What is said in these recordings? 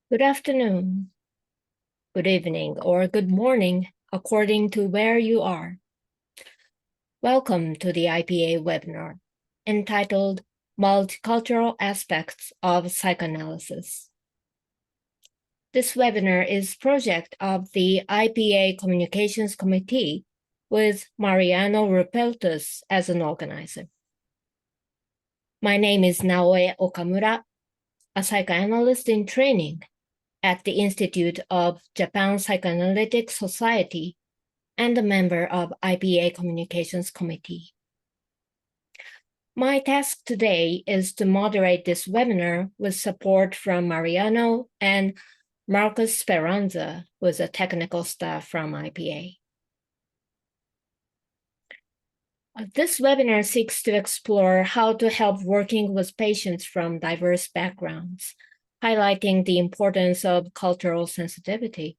Good afternoon, good evening, or good morning, according to where you are. Welcome to the IPA webinar entitled Multicultural Aspects of Psychoanalysis. This webinar is a project of the IPA Communications Committee with Mariano Rupeltus as an organizer. My name is Naoe Okamura, a psychoanalyst in training at the Institute of Japan Psychoanalytic Society and a member of IPA Communications Committee. My task today is to moderate this webinar with support from Mariano and Marcus Speranza, who is a technical staff from IPA. This webinar seeks to explore how to help working with patients from diverse backgrounds, highlighting the importance of cultural sensitivity.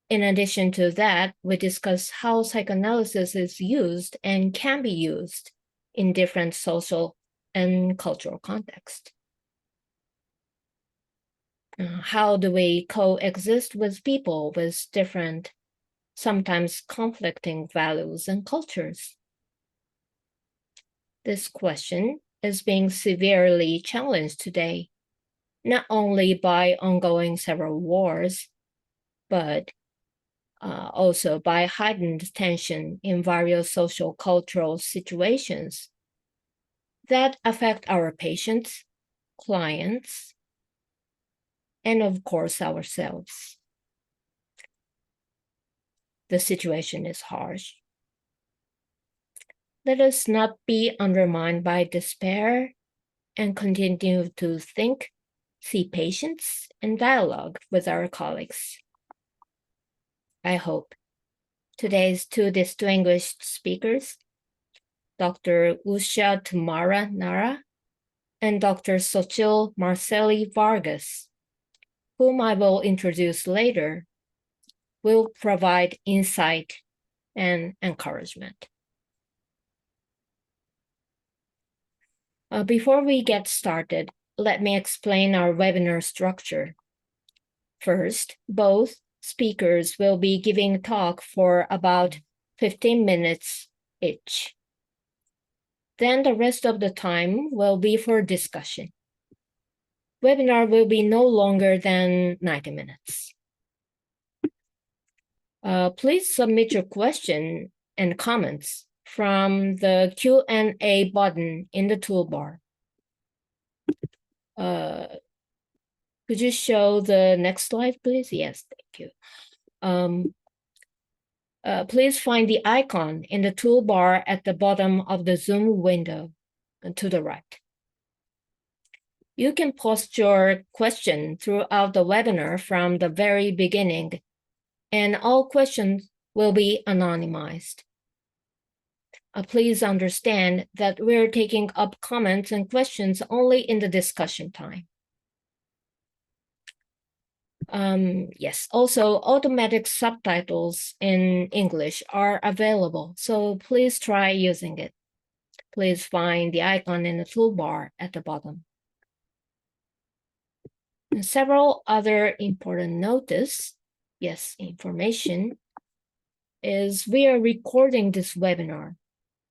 In addition to that, we discuss how psychoanalysis is used and can be used in different social and cultural contexts. How do we coexist with people with different, sometimes conflicting values and cultures? This question is being severely challenged today, not only by ongoing several wars, but also by heightened tension in various social cultural situations that affect our patients, clients, and of course ourselves. The situation is harsh. Let us not be undermined by despair and continue to think, see patients, and dialogue with our colleagues. I hope today's two distinguished speakers, Dr. Usha Tumara Nara and Dr. Xochitl Marceli Vargas, whom I will introduce later, will provide insight and encouragement. Before we get started, let me explain our webinar structure. First, both speakers will be giving a talk for about 15 minutes each. Then the rest of the time will be for discussion. Webinar will be no longer than 90 minutes. Please submit your question and comments from the Q&A button in the toolbar. Could you show the next slide, please? Yes, thank you. Please find the icon in the toolbar at the bottom of the Zoom window to the right. You can post your question throughout the webinar from the very beginning, and all questions will be anonymized. Please understand that we're taking up comments and questions only in the discussion time. Yes, also automatic subtitles in English are available, so please try using it. Please find the icon in the toolbar at the bottom. And several other important information is we are recording this webinar,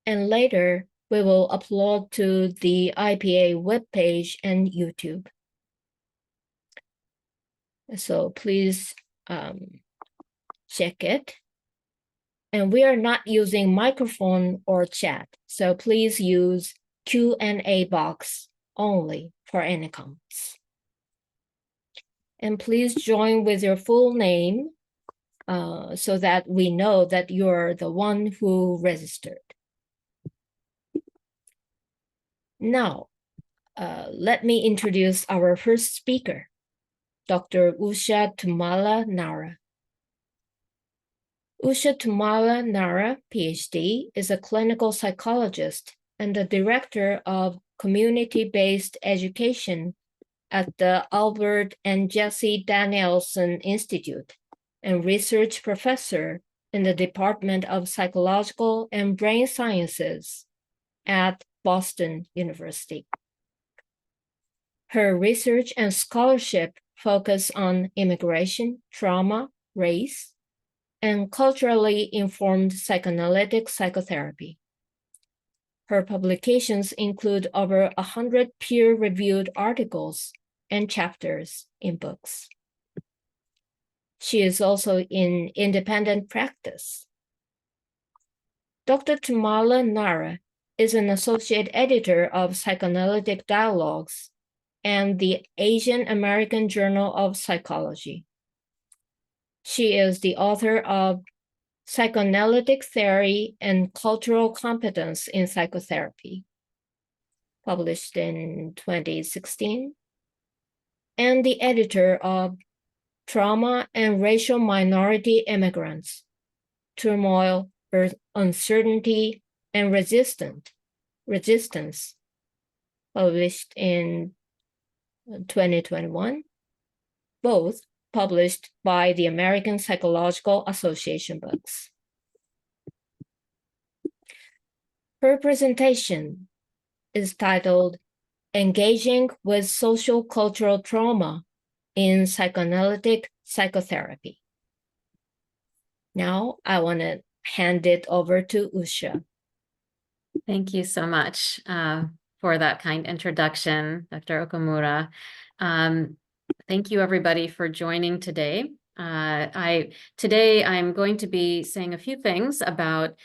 and later we will upload to the IPA webpage and YouTube. So please check it. And we are not using microphone or chat, so please use Q&A box only for any comments. And please join with your full name so that we know that you're the one who registered. Now, let me introduce our first speaker, Dr. Usha Tumara Nara. Usha Tumara Nara, PhD, is a clinical psychologist and the director of community-based education at the Albert and Jesse Danielson Institute and research professor in the Department of Psychological and Brain Sciences at Boston University. Her research and scholarship focus on immigration, trauma, race, and culturally informed psychoanalytic psychotherapy. Her publications include over 100 peer-reviewed articles and chapters in books. She is also in independent practice. Dr. Tamala Nara is an associate editor of Psychoanalytic Dialogues and the Asian American Journal of Psychology. She is the author of Psychoanalytic Theory and Cultural Competence in Psychotherapy, published in 2016, and the editor of Trauma and Racial Minority Immigrants, Turmoil, Uncertainty, and Resistance, published in 2021, both published by the American Psychological Association books. Her presentation is titled Engaging with Social Cultural Trauma in Psychoanalytic Psychotherapy. Now I want to hand it over to Usha. Thank you so much for that kind introduction, Dr. Okamura. Thank you, everybody, for joining today. Today, I'm going to be saying a few things about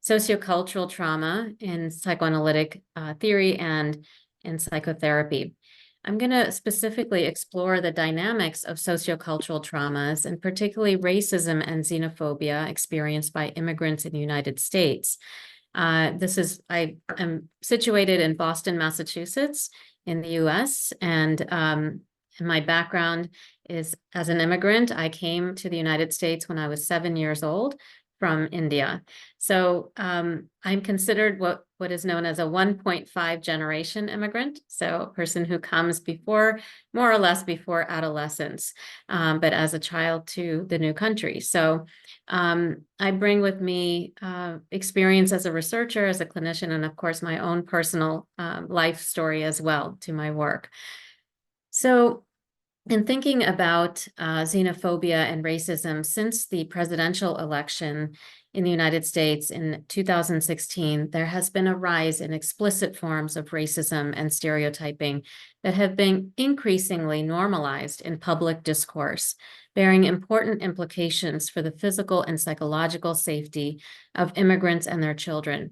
sociocultural trauma in psychoanalytic theory and in psychotherapy. I'm going to specifically explore the dynamics of sociocultural traumas, and particularly racism and xenophobia experienced by immigrants in the United States. I am situated in Boston, Massachusetts, in the US, and my background is as an immigrant. I came to the United States when I was 7 years old from India. So I'm considered what is known as a 1.5 generation immigrant, so a person who comes before, more or less before adolescence, but as a child to the new country. So I bring with me experience as a researcher, as a clinician, and of course my own personal life story as well to my work. So in thinking about xenophobia and racism since the presidential election in the United States in 2016, there has been a rise in explicit forms of racism and stereotyping that have been increasingly normalized in public discourse, bearing important implications for the physical and psychological safety of immigrants and their children.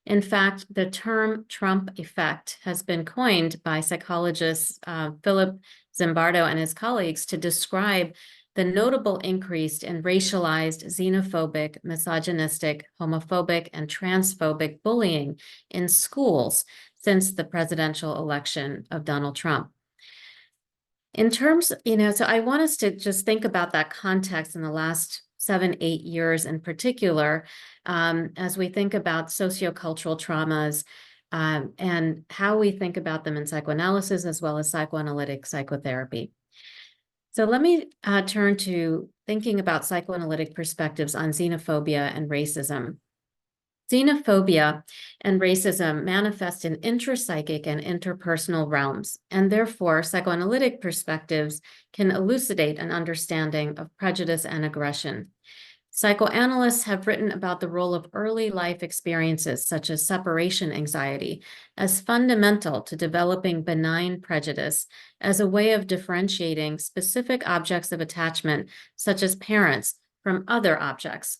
In fact, the term Trump effect has been coined by psychologists Philip Zimbardo and his colleagues to describe the notable increase in racialized, xenophobic, misogynistic, homophobic, and transphobic bullying in schools since the presidential election of Donald Trump. In terms, so I want us to just think about that context in the last 7-8 years in particular, as we think about sociocultural traumas and how we think about them in psychoanalysis as well as psychoanalytic psychotherapy. So let me turn to thinking about psychoanalytic perspectives on xenophobia and racism. Xenophobia and racism manifest in intrapsychic and interpersonal realms, and therefore psychoanalytic perspectives can elucidate an understanding of prejudice and aggression. Psychoanalysts have written about the role of early life experiences, such as separation anxiety, as fundamental to developing benign prejudice as a way of differentiating specific objects of attachment, such as parents, from other objects.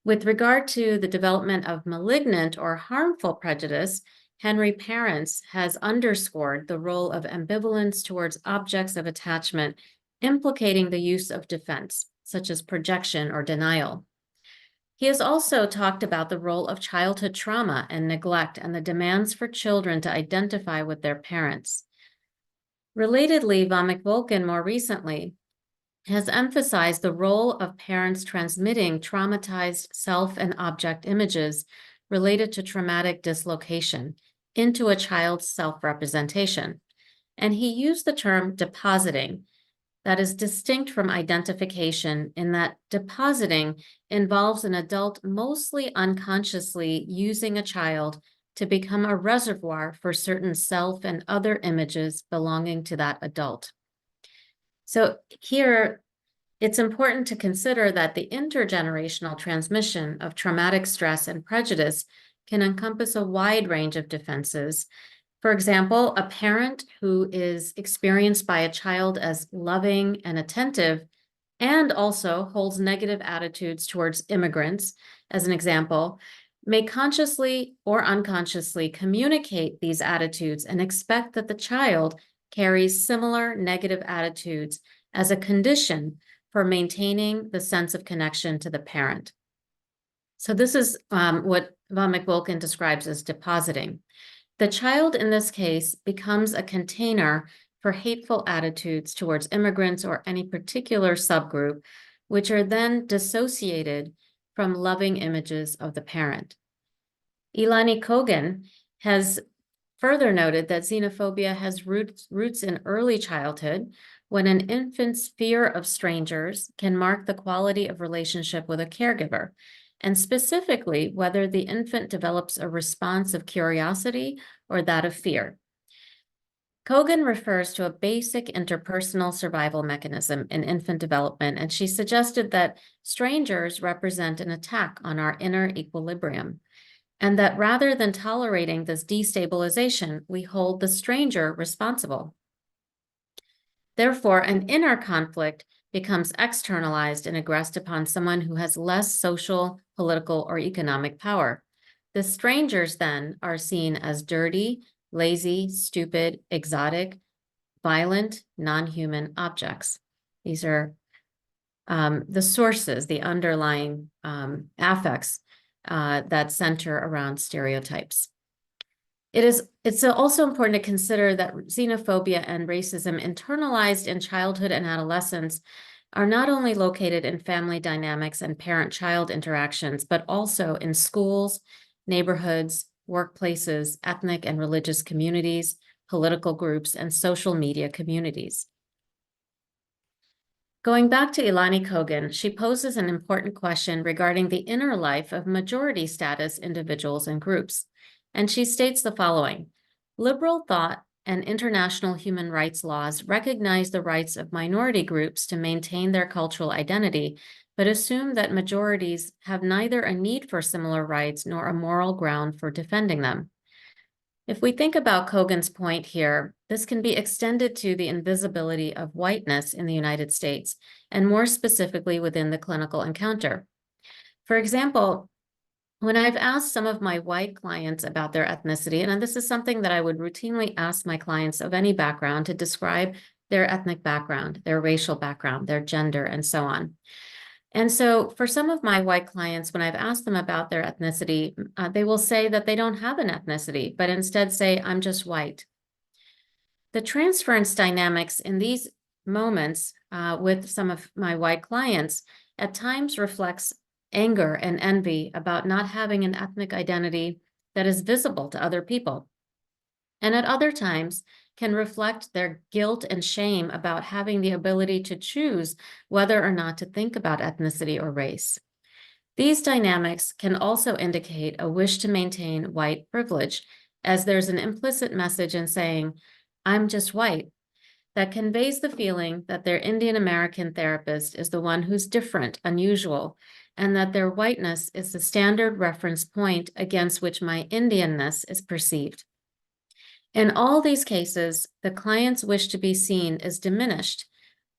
With regard to the development of malignant or harmful prejudice, Henry Parents has underscored the role of ambivalence towards objects of attachment, implicating the use of defense, such as projection or denial. He has also talked about the role of childhood trauma and neglect and the demands for children to identify with their parents. Relatedly, Vomik-Volkan more recently has emphasized the role of parents transmitting traumatized self and object images related to traumatic dislocation into a child's self-representation. And he used the term depositing, that is distinct from identification in that depositing involves an adult mostly unconsciously using a child to become a reservoir for certain self and other images belonging to that adult. So here, it's important to consider that the intergenerational transmission of traumatic stress and prejudice can encompass a wide range of defenses. For example, a parent who is experienced by a child as loving and attentive and also holds negative attitudes towards immigrants, as an example, may consciously or unconsciously communicate these attitudes and expect that the child carries similar negative attitudes as a condition for maintaining the sense of connection to the parent. So this is what von McWilkin describes as depositing. The child in this case becomes a container for hateful attitudes towards immigrants or any particular subgroup, which are then dissociated from loving images of the parent. Ilani Kogan has further noted that xenophobia has roots in early childhood, when an infant's fear of strangers can mark the quality of relationship with a caregiver, and specifically whether the infant develops a response of curiosity or that of fear. Kogan refers to a basic interpersonal survival mechanism in infant development, and she suggested that strangers represent an attack on our inner equilibrium, and that rather than tolerating this destabilization, we hold the stranger responsible. Therefore, an inner conflict becomes externalized and aggressed upon someone who has less social, political, or economic power. The strangers then are seen as dirty, lazy, stupid, exotic, violent, non-human objects. These are the sources, the underlying affects that center around stereotypes. It's also important to consider that xenophobia and racism internalized in childhood and adolescence are not only located in family dynamics and parent-child interactions, but also in schools, neighborhoods, workplaces, ethnic and religious communities, political groups, and social media communities. Going back to Ilani Kogan, she poses an important question regarding the inner life of majority status individuals and groups. And she states the following: liberal thought and international human rights laws recognize the rights of minority groups to maintain their cultural identity, but assume that majorities have neither a need for similar rights nor a moral ground for defending them. If we think about Kogan's point here, this can be extended to the invisibility of whiteness in the United States, and more specifically within the clinical encounter. For example, when I've asked some of my white clients about their ethnicity, and this is something that I would routinely ask my clients of any background to describe their ethnic background, their racial background, their gender, and so on. And so for some of my white clients, when I've asked them about their ethnicity, they will say that they don't have an ethnicity, but instead say, I'm just white. The transference dynamics in these moments with some of my white clients at times reflects anger and envy about not having an ethnic identity that is visible to other people. And at other times can reflect their guilt and shame about having the ability to choose whether or not to think about ethnicity or race. These dynamics can also indicate a wish to maintain white privilege, as there's an implicit message in saying, I'm just white, that conveys the feeling that their Indian American therapist is the one who's different, unusual, and that their whiteness is the standard reference point against which my Indianness is perceived. In all these cases, the client's wish to be seen is diminished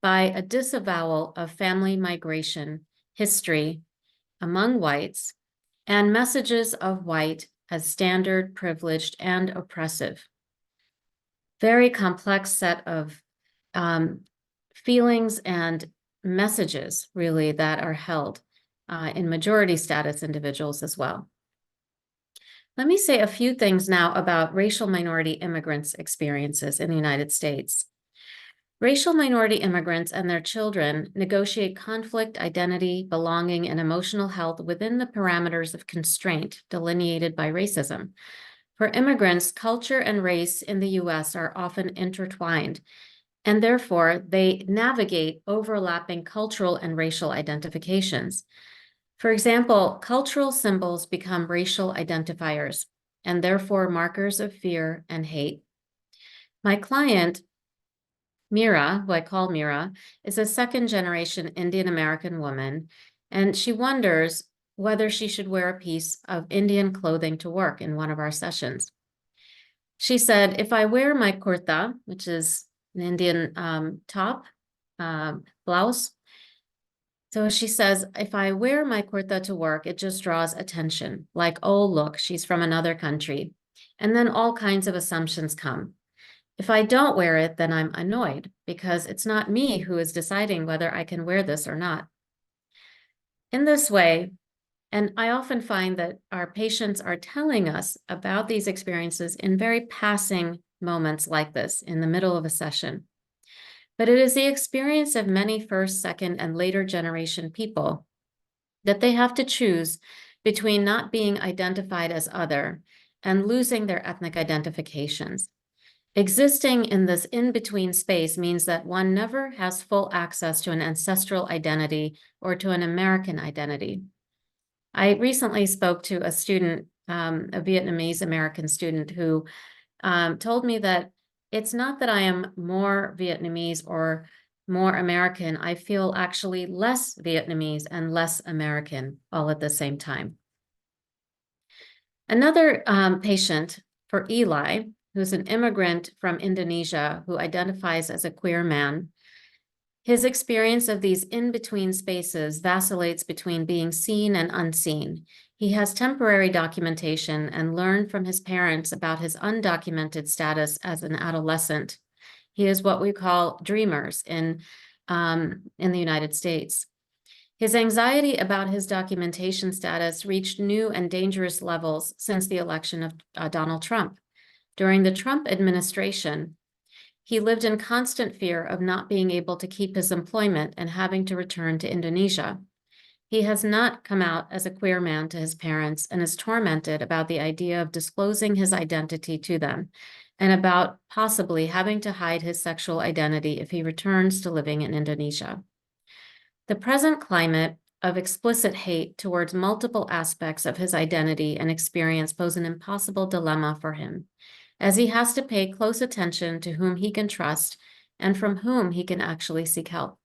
by a disavowal of family migration history among whites and messages of white as standard, privileged, and oppressive. Very complex set of feelings and messages, really, that are held in majority status individuals as well. Let me say a few things now about racial minority immigrants' experiences in the United States. Racial minority immigrants and their children negotiate conflict, identity, belonging, and emotional health within the parameters of constraint delineated by racism. For immigrants, culture and race in the US are often intertwined, and therefore they navigate overlapping cultural and racial identifications. For example, cultural symbols become racial identifiers and therefore markers of fear and hate. My client Mira, who I call Mira, is a second-generation Indian American woman, and she wonders whether she should wear a piece of Indian clothing to work in one of our sessions. She said, if I wear my kurta, which is an Indian top, blouse. So she says, if I wear my kurta to work, it just draws attention, like, oh, look, she's from another country. And then all kinds of assumptions come. If I don't wear it, then I'm annoyed because it's not me who is deciding whether I can wear this or not. In this way, and I often find that our patients are telling us about these experiences in very passing moments like this in the middle of a session. But it is the experience of many first, second, and later generation people that they have to choose between not being identified as other and losing their ethnic identifications. Existing in this in-between space means that one never has full access to an ancestral identity or to an American identity. I recently spoke to a student, a Vietnamese American student, who told me that it's not that I am more Vietnamese or more American. I feel actually less Vietnamese and less American all at the same time. Another patient for Eli, who's an immigrant from Indonesia who identifies as a queer man, his experience of these in-between spaces vacillates between being seen and unseen. He has temporary documentation and learned from his parents about his undocumented status as an adolescent. He is what we call dreamers in the United States. His anxiety about his documentation status reached new and dangerous levels since the election of Donald Trump. During the Trump administration, he lived in constant fear of not being able to keep his employment and having to return to Indonesia. He has not come out as a queer man to his parents and is tormented about the idea of disclosing his identity to them and about possibly having to hide his sexual identity if he returns to living in Indonesia. The present climate of explicit hate towards multiple aspects of his identity and experience pose an impossible dilemma for him, as he has to pay close attention to whom he can trust and from whom he can actually seek help.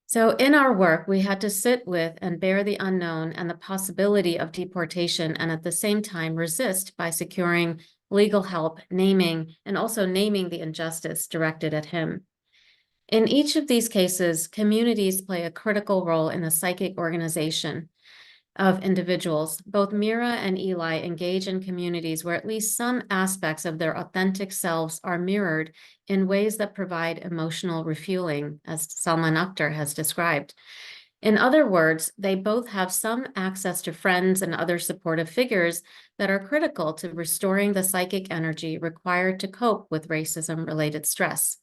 So in our work, we had to sit with and bear the unknown and the possibility of deportation, and at the same time resist by securing legal help, naming, and also naming the injustice directed at him. In each of these cases, communities play a critical role in the psychic organization of individuals. Both Mira and Eli engage in communities where at least some aspects of their authentic selves are mirrored in ways that provide emotional refueling, as Salman Akhtar has described. In other words, they both have some access to friends and other supportive figures that are critical to restoring the psychic energy required to cope with racism-related stress.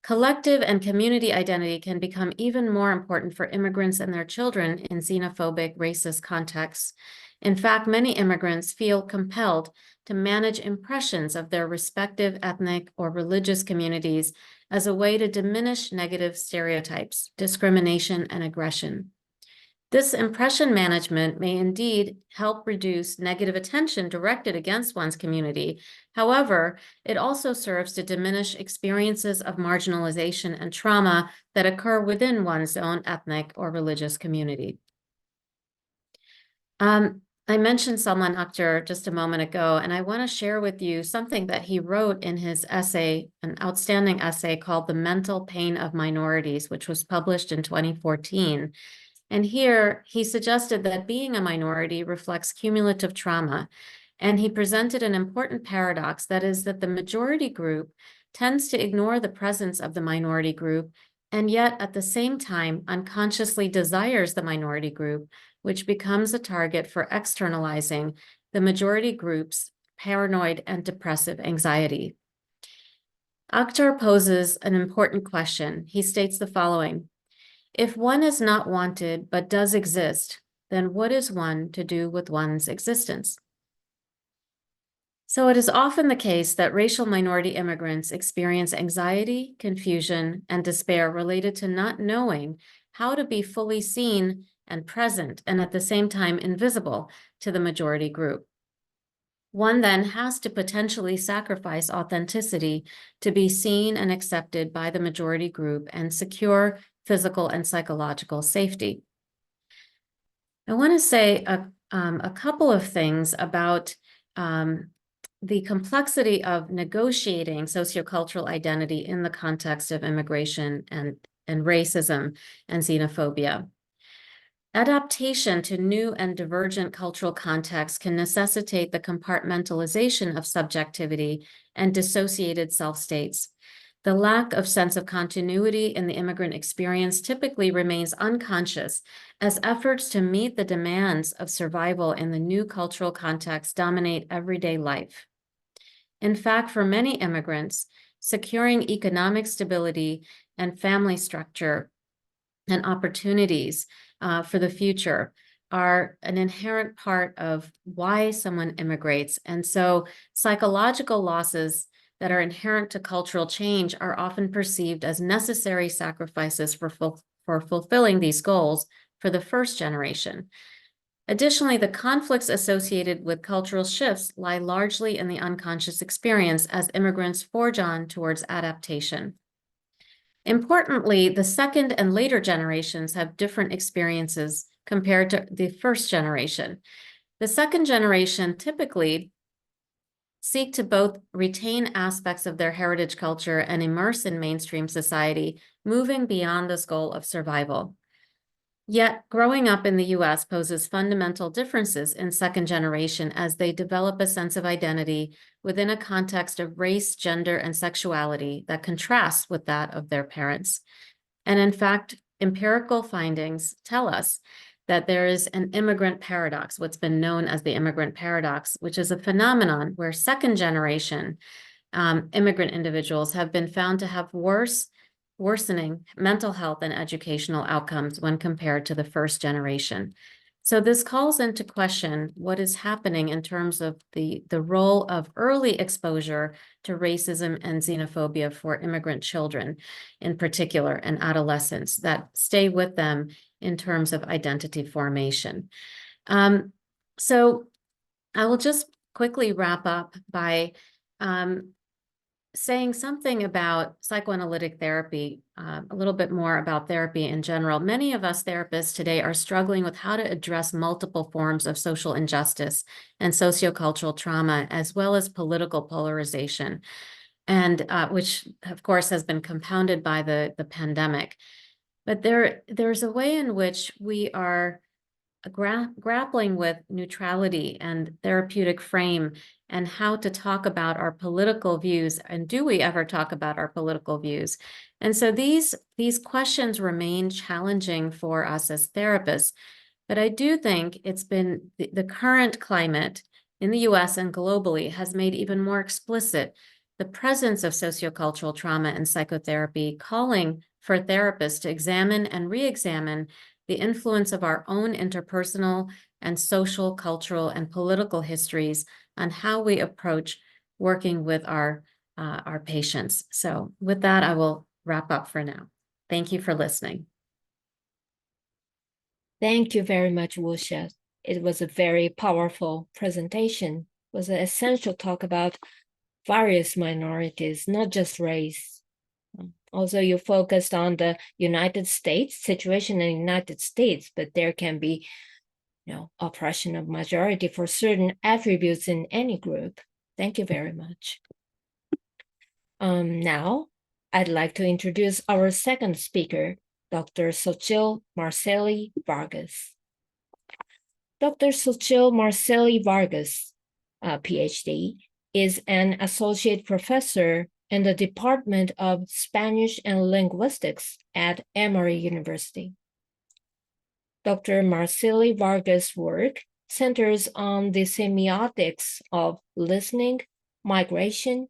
Collective and community identity can become even more important for immigrants and their children in xenophobic, racist contexts. In fact, many immigrants feel compelled to manage impressions of their respective ethnic or religious communities as a way to diminish negative stereotypes, discrimination, and aggression. This impression management may indeed help reduce negative attention directed against one's community. However, it also serves to diminish experiences of marginalization and trauma that occur within one's own ethnic or religious community. I mentioned Salman Akhtar just a moment ago, and I want to share with you something that he wrote in his essay, an outstanding essay called The Mental Pain of Minorities, which was published in 2014. And here he suggested that being a minority reflects cumulative trauma. And he presented an important paradox, that is that the majority group tends to ignore the presence of the minority group, and yet at the same time unconsciously desires the minority group, which becomes a target for externalizing the majority group's paranoid and depressive anxiety. Akhtar poses an important question. He states the following: if one is not wanted but does exist, then what is one to do with one's existence? So it is often the case that racial minority immigrants experience anxiety, confusion, and despair related to not knowing how to be fully seen and present, and at the same time invisible to the majority group. one then has to potentially sacrifice authenticity to be seen and accepted by the majority group and secure physical and psychological safety. I want to say a couple of things about the complexity of negotiating sociocultural identity in the context of immigration and racism and xenophobia. Adaptation to new and divergent cultural contexts can necessitate the compartmentalization of subjectivity and dissociated self-states. The lack of sense of continuity in the immigrant experience typically remains unconscious as efforts to meet the demands of survival in the new cultural context dominate everyday life. In fact, for many immigrants, securing economic stability and family structure and opportunities for the future are an inherent part of why someone immigrates. And so psychological losses that are inherent to cultural change are often perceived as necessary sacrifices for fulfilling these goals for the first generation. Additionally, the conflicts associated with cultural shifts lie largely in the unconscious experience as immigrants forge on towards adaptation. Importantly, the second and later generations have different experiences compared to the first generation. The second generation typically seek to both retain aspects of their heritage culture and immerse in mainstream society, moving beyond this goal of survival. Yet, growing up in the US poses fundamental differences in second generation as they develop a sense of identity within a context of race, gender, and sexuality that contrasts with that of their parents. And in fact, empirical findings tell us that there is an immigrant paradox, what's been known as the immigrant paradox, which is a phenomenon where second generation immigrant individuals have been found to have worsening mental health and educational outcomes when compared to the first generation. So this calls into question what is happening in terms of the role of early exposure to racism and xenophobia for immigrant children in particular and adolescents that stay with them in terms of identity formation. So I will just quickly wrap up by saying something about psychoanalytic therapy, a little bit more about therapy in general. Many of us therapists today are struggling with how to address multiple forms of social injustice and sociocultural trauma, as well as political polarization, and which, of course, has been compounded by the pandemic. But there's a way in which we are grappling with neutrality and therapeutic frame and how to talk about our political views, and do we ever talk about our political views? And so these questions remain challenging for us as therapists, but I do think it's been the current climate in the US and globally has made even more explicit the presence of sociocultural trauma in psychotherapy, calling for therapists to examine and re-examine the influence of our own interpersonal and social, cultural, and political histories on how we approach working with our patients. So with that, I will wrap up for now. Thank you for listening. Thank you very much, Wuxia. It was a very powerful presentation. It was an essential talk about various minorities, not just race. Also, you focused on the United States, situation in the United States, but there can be, oppression of majority for certain attributes in any group. Thank you very much. Now, I'd like to introduce our second speaker, Dr. Xochitl Marceli Vargas. Dr. Xochitl Marceli Vargas, PhD, is an associate professor in the Department of Spanish and Linguistics at Emory University. Dr. Marceli Vargas' work centers on the semiotics of listening, migration,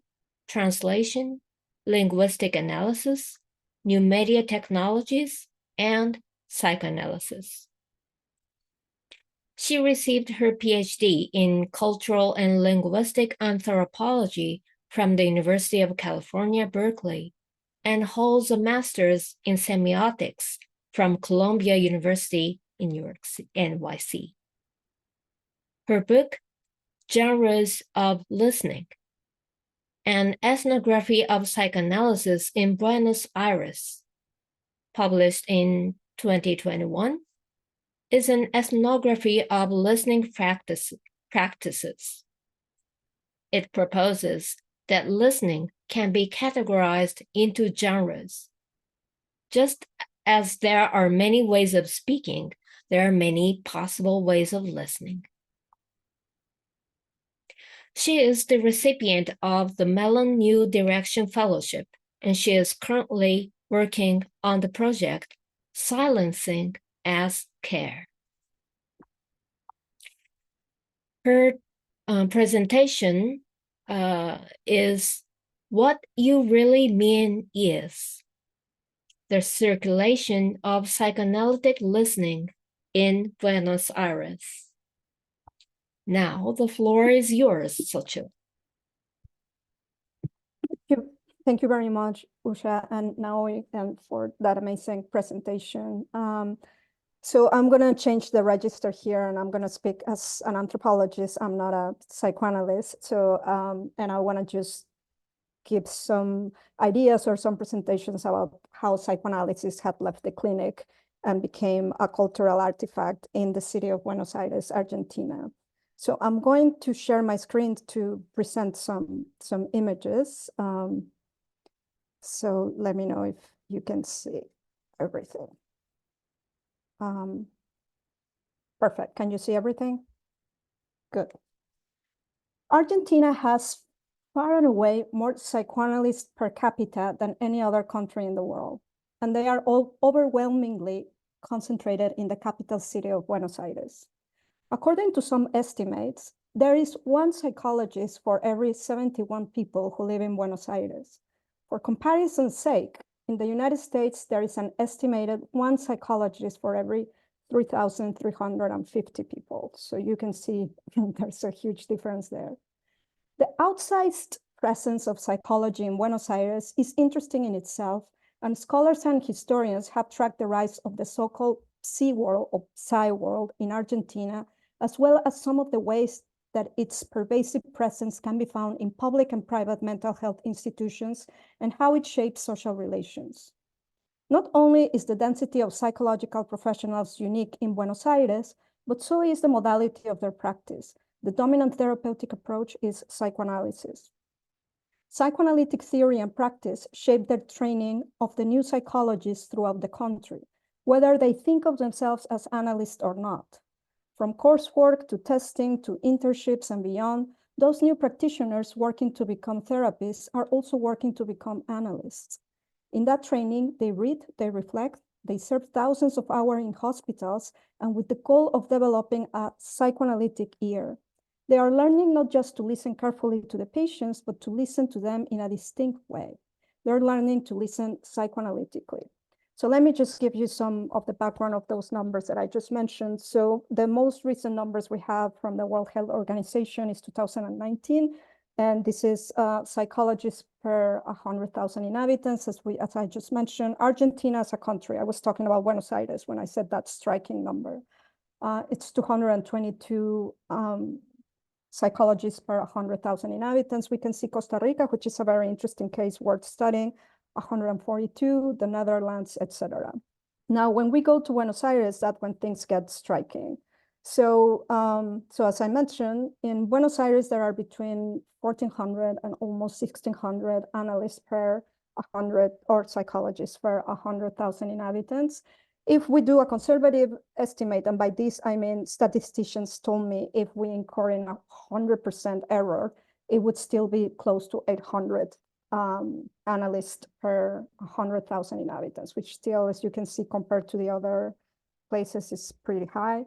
translation, linguistic analysis, new media technologies, and psychoanalysis. She received her PhD in cultural and linguistic anthropology from the University of California, Berkeley, and holds a master's in semiotics from Columbia University in New York, NYC. Her book, Genres of Listening, an ethnography of psychoanalysis in Buenos Aires, published in 2021, is an ethnography of listening practices. It proposes that listening can be categorized into genres. Just as there are many ways of speaking, there are many possible ways of listening. She is the recipient of the Mellon New Direction Fellowship, and she is currently working on the project Silencing as Care. Her presentation is What You Really Mean Is the Circulation of Psychoanalytic Listening in Buenos Aires. Now the floor is yours, Xochitl. Thank you very much, Usha and Naoi, for that amazing presentation. So I'm going to change the register here, and I'm going to speak as an anthropologist. I'm not a psychoanalyst. So, and I want to just give some ideas or some presentations about how psychoanalysis had left the clinic and became a cultural artifact in the city of Buenos Aires, Argentina. So I'm going to share my screen to present some images. So let me know if you can see everything. Perfect. Can you see everything? Good. Argentina has far and away more psychoanalysts per capita than any other country in the world, and they are all overwhelmingly concentrated in the capital city of Buenos Aires. According to some estimates, there is one psychologist for every 71 people who live in Buenos Aires. For comparison's sake, in the United States, there is an estimated one psychologist for every 3,350 people. So you can see there's a huge difference there. The outsized presence of psychology in Buenos Aires is interesting in itself, and scholars and historians have tracked the rise of the so-called Psi world or Psy world in Argentina, as well as some of the ways that its pervasive presence can be found in public and private mental health institutions and how it shapes social relations. Not only is the density of psychological professionals unique in Buenos Aires, but so is the modality of their practice. The dominant therapeutic approach is psychoanalysis. Psychoanalytic theory and practice shape the training of the new psychologists throughout the country, whether they think of themselves as analysts or not. From coursework to testing to internships and beyond, those new practitioners working to become therapists are also working to become analysts. In that training, they read, they reflect, they serve thousands of hours in hospitals, and with the goal of developing a psychoanalytic ear. They are learning not just to listen carefully to the patients, but to listen to them in a distinct way. They're learning to listen psychoanalytically. So let me just give you some of the background of those numbers that I just mentioned. So the most recent numbers we have from the World Health Organization is 2019. And this is psychologists per 100,000 inhabitants, as I just mentioned. Argentina as a country, I was talking about Buenos Aires when I said that striking number. It's 222 psychologists per 100,000 inhabitants. We can see Costa Rica, which is a very interesting case worth studying, 142, the Netherlands, etc. Now, when we go to Buenos Aires, that's when things get striking. So as I mentioned, in Buenos Aires, there are between 1,400 and almost 1,600 analysts per 100, or psychologists per 100,000 inhabitants. If we do a conservative estimate, and by this I mean statisticians told me if we incur in 100% error, it would still be close to 800 analysts per 100,000 inhabitants, which still, as you can see, compared to the other places, is pretty high.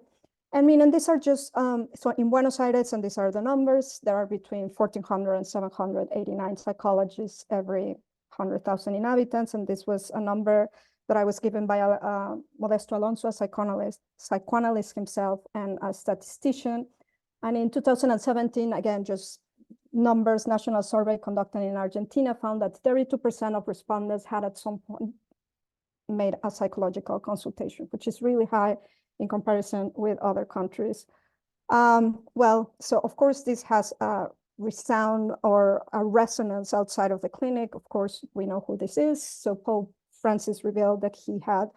I mean, and these are just, so in Buenos Aires, and these are the numbers, there are between 1,400 and 789 psychologists every 100,000 inhabitants, and this was a number that I was given by Modesto Alonso, a psychoanalyst himself and a statistician. And in 2017, again, just numbers, national survey conducted in Argentina found that 32% of respondents had at some point made a psychological consultation, which is really high in comparison with other countries. Well, so of course, this has a resound or a resonance outside of the clinic. Of course, we know who this is. So Pope Francis revealed that he had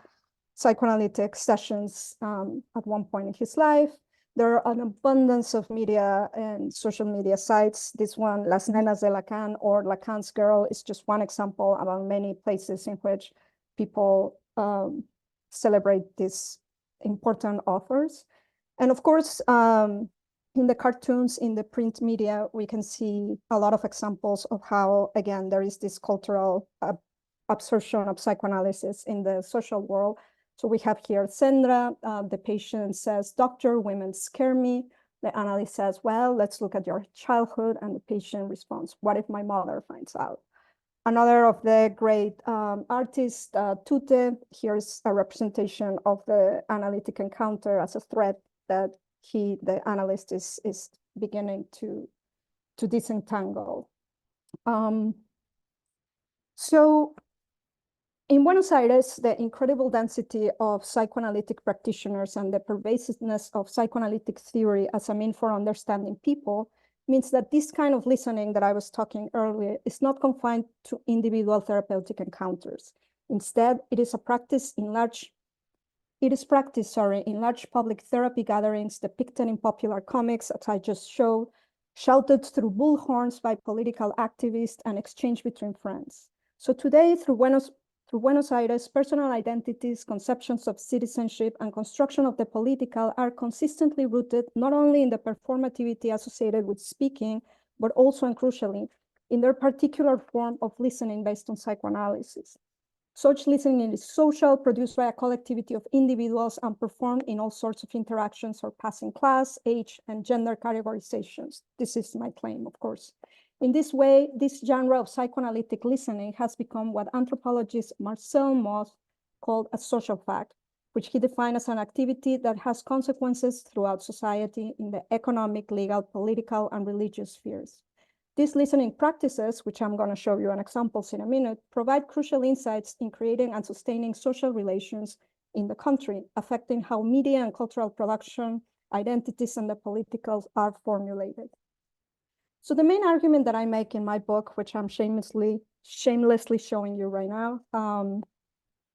psychoanalytic sessions at one point in his life. There are an abundance of media and social media sites. This one, Las Nenas de Lacan, or Lacan's Girl, is just one example among many places in which people celebrate these important authors. And of course, in the cartoons, in the print media, we can see a lot of examples of how, again, there is this cultural absorption of psychoanalysis in the social world. So we have here Sandra, the patient says, "Doctor, women scare me." The analyst says, "Well, let's look at your childhood." And the patient responds, "What if my mother finds out?" Another of the great artists, Tute, here's a representation of the analytic encounter as a threat that the analyst is beginning to disentangle. So in Buenos Aires, the incredible density of psychoanalytic practitioners and the pervasiveness of psychoanalytic theory as a mean for understanding people means that this kind of listening that I was talking earlier is not confined to individual therapeutic encounters. Instead, it is practiced in large public therapy gatherings depicted in popular comics, as I just showed, shouted through bullhorns by political activists, and exchanged between friends. So today, through Buenos Aires, personal identities, conceptions of citizenship, and construction of the political are consistently rooted not only in the performativity associated with speaking, but also, and crucially, in their particular form of listening based on psychoanalysis. Such listening is social, produced by a collectivity of individuals, and performed in all sorts of interactions or passing class, age, and gender categorizations. This is my claim, of course. In this way, this genre of psychoanalytic listening has become what anthropologist Marcel Mauss called a social fact, which he defined as an activity that has consequences throughout society in the economic, legal, political, and religious spheres. These listening practices, which I'm going to show you an examples in a minute, provide crucial insights in creating and sustaining social relations in the country, affecting how media and cultural production, identities, and the politicals are formulated. So the main argument that I make in my book, which I'm shamelessly showing you right now,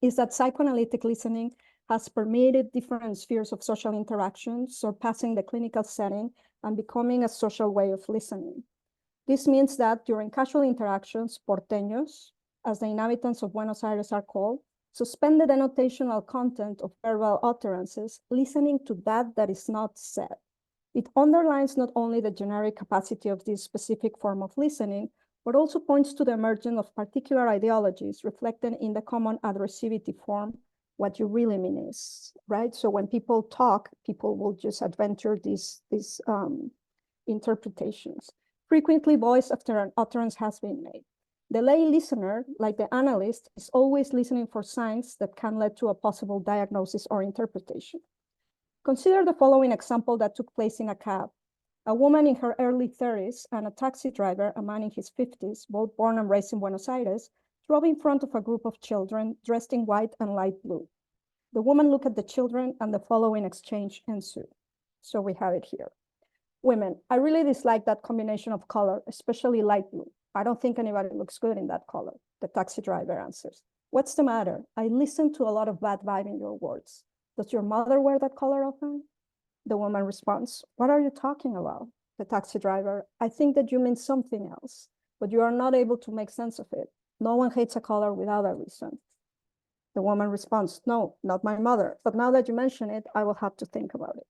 is that psychoanalytic listening has permeated different spheres of social interaction, surpassing the clinical setting and becoming a social way of listening. This means that during casual interactions, porteños, as the inhabitants of Buenos Aires are called, suspend the denotational content of verbal utterances, listening to that is not said. It underlines not only the generic capacity of this specific form of listening, but also points to the emergence of particular ideologies reflected in the common addressivity form, what you really mean is, right? So when people talk, people will just adventure these interpretations. Frequently voiced after an utterance has been made. The lay listener, like the analyst, is always listening for signs that can lead to a possible diagnosis or interpretation. Consider the following example that took place in a cab. A woman in her early 30s and a taxi driver, a man in his 50s, both born and raised in Buenos Aires, drove in front of a group of children dressed in white and light blue. The woman looked at the children and the following exchange ensued. So we have it here. Women, I really dislike that combination of color, especially light blue. I don't think anybody looks good in that color. The taxi driver answers. What's the matter? I listen to a lot of bad vibe in your words. Does your mother wear that color often? The woman responds, what are you talking about? The taxi driver, I think that you mean something else, but you are not able to make sense of it. No one hates a color without a reason. The woman responds, no, not my mother, but now that you mention it, I will have to think about it.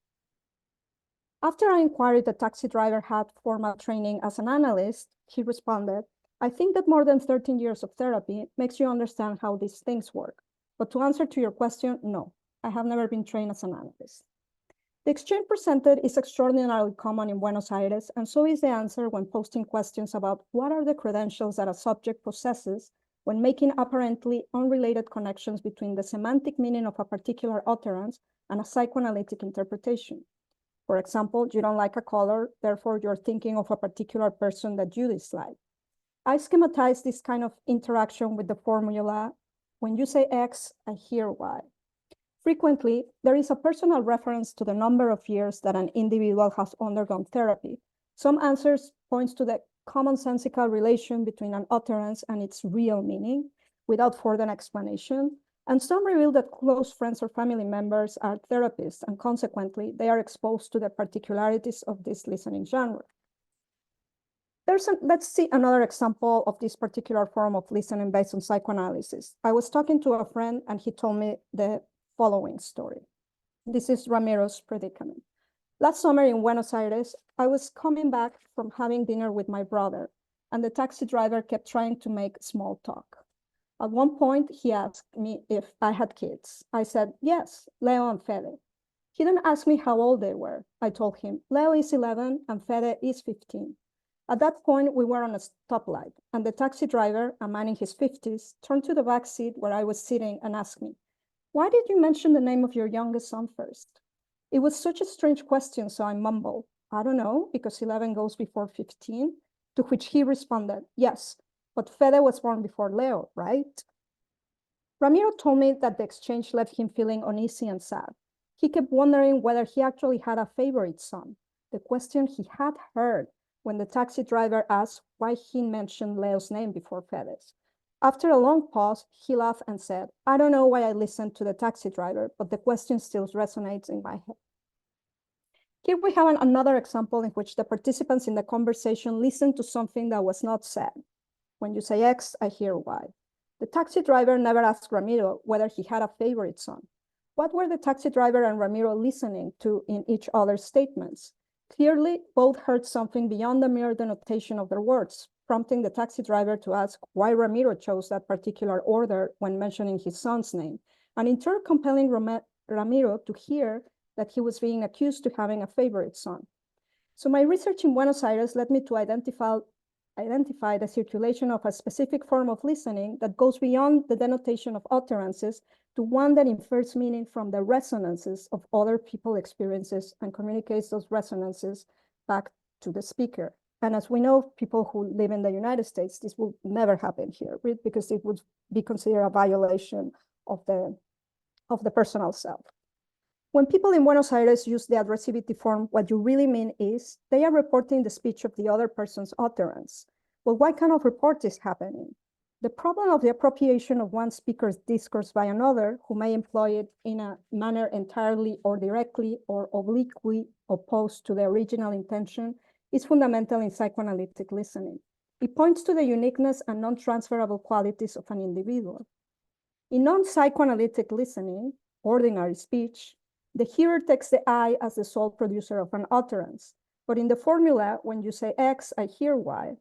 After I inquired if the taxi driver had formal training as an analyst, he responded, I think that more than 13 years of therapy makes you understand how these things work. But to answer to your question, no, I have never been trained as an analyst. The exchange presented is extraordinarily common in Buenos Aires, and so is the answer when posting questions about what are the credentials that a subject possesses when making apparently unrelated connections between the semantic meaning of a particular utterance and a psychoanalytic interpretation. For example, you don't like a color, therefore you're thinking of a particular person that you dislike. I schematize this kind of interaction with the formula, when you say X, I hear Y. Frequently, there is a personal reference to the number of years that an individual has undergone therapy. Some answers point to the commonsensical relation between an utterance and its real meaning, without further explanation, and some reveal that close friends or family members are therapists, and consequently, they are exposed to the particularities of this listening genre. Let's see another example of this particular form of listening based on psychoanalysis. I was talking to a friend and he told me the following story. This is Ramiro's predicament. Last summer in Buenos Aires, I was coming back from having dinner with my brother, and the taxi driver kept trying to make small talk. At one point, he asked me if I had kids. I said, yes, Leo and Fede. He then asked me how old they were. I told him, Leo is 11 and Fede is 15. At that point, we were on a stoplight, and the taxi driver, a man in his 50s, turned to the back seat where I was sitting and asked me, why did you mention the name of your youngest son first? It was such a strange question, so I mumbled, I don't know, because 11 goes before 15, to which he responded, yes, but Fede was born before Leo, right? Ramiro told me that the exchange left him feeling uneasy and sad. He kept wondering whether he actually had a favorite son, the question he had heard when the taxi driver asked why he mentioned Leo's name before Fede's. After a long pause, he laughed and said, I don't know why I listened to the taxi driver, but the question still resonates in my head. Here we have another example in which the participants in the conversation listened to something that was not said. When you say X, I hear Y. The taxi driver never asked Ramiro whether he had a favorite son. What were the taxi driver and Ramiro listening to in each other's statements? Clearly, both heard something beyond the mere denotation of their words, prompting the taxi driver to ask why Ramiro chose that particular order when mentioning his son's name, and in turn compelling Ramiro to hear that he was being accused of having a favorite son. So my research in Buenos Aires led me to identify the circulation of a specific form of listening that goes beyond the denotation of utterances to one that infers meaning from the resonances of other people's experiences and communicates those resonances back to the speaker. And as we know, people who live in the United States, this will never happen here, right? Because it would be considered a violation of the personal self. When people in Buenos Aires use the addressivity form, what you really mean is they are reporting the speech of the other person's utterance. Well, what kind of report is happening? The problem of the appropriation of one speaker's discourse by another, who may employ it in a manner entirely or directly or obliquely opposed to the original intention, is fundamental in psychoanalytic listening. It points to the uniqueness and non-transferable qualities of an individual. In non-psychoanalytic listening, ordinary speech, the hearer takes the I as the sole producer of an utterance. But in the formula, when you say X, I hear Y,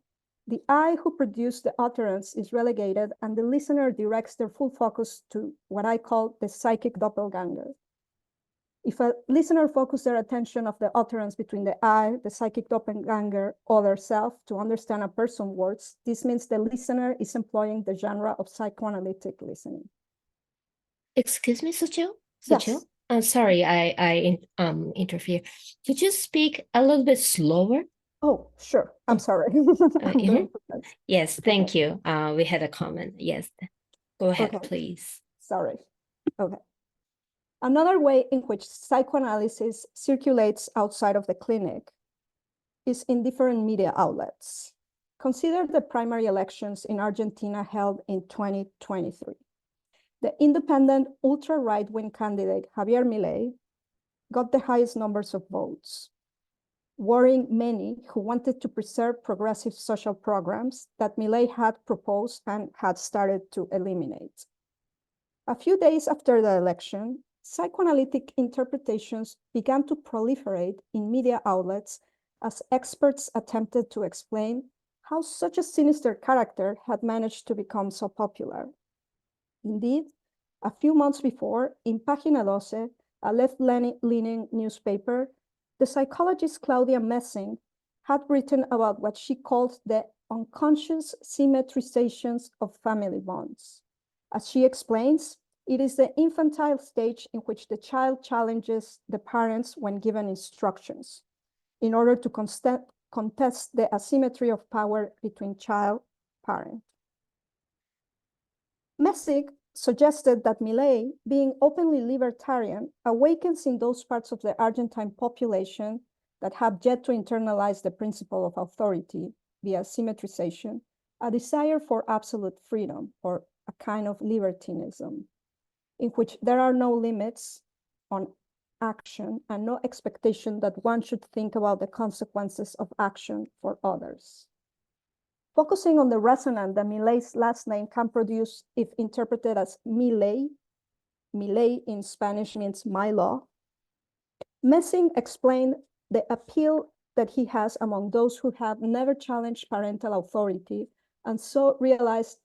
the I who produced the utterance is relegated and the listener directs their full focus to what I call the psychic doppelganger. If a listener focuses their attention of the utterance between the I, the psychic doppelganger, other self, to understand a person's words, this means the listener is employing the genre of psychoanalytic listening. Excuse me, Suchil? Yes. Sorry, I interfere. Could you speak a little bit slower? Oh, sure. I'm sorry. Yes, thank you. We had a comment. Yes. Go ahead, please. Sorry. Okay. Another way in which psychoanalysis circulates outside of the clinic is in different media outlets. Consider the primary elections in Argentina held in 2023. The independent ultra-right-wing candidate, Javier Milei, got the highest numbers of votes, worrying many who wanted to preserve progressive social programs that Milei had proposed and had started to eliminate. A few days after the election, psychoanalytic interpretations began to proliferate in media outlets as experts attempted to explain how such a sinister character had managed to become so popular. Indeed, a few months before, in Página 12, a left-leaning newspaper, the psychologist Claudia Messing had written about what she called the unconscious symmetrizations of family bonds. As she explains, it is the infantile stage in which the child challenges the parents when given instructions in order to contest the asymmetry of power between child and parent. Messing suggested that Milei, being openly libertarian, awakens in those parts of the Argentine population that have yet to internalize the principle of authority via symmetrization, a desire for absolute freedom, or a kind of libertinism, in which there are no limits on action and no expectation that one should think about the consequences of action for others. Focusing on the resonance that Milei's last name can produce if interpreted as Milei, Milei in Spanish means my law, Messing explained the appeal that he has among those who have never challenged parental authority and so realized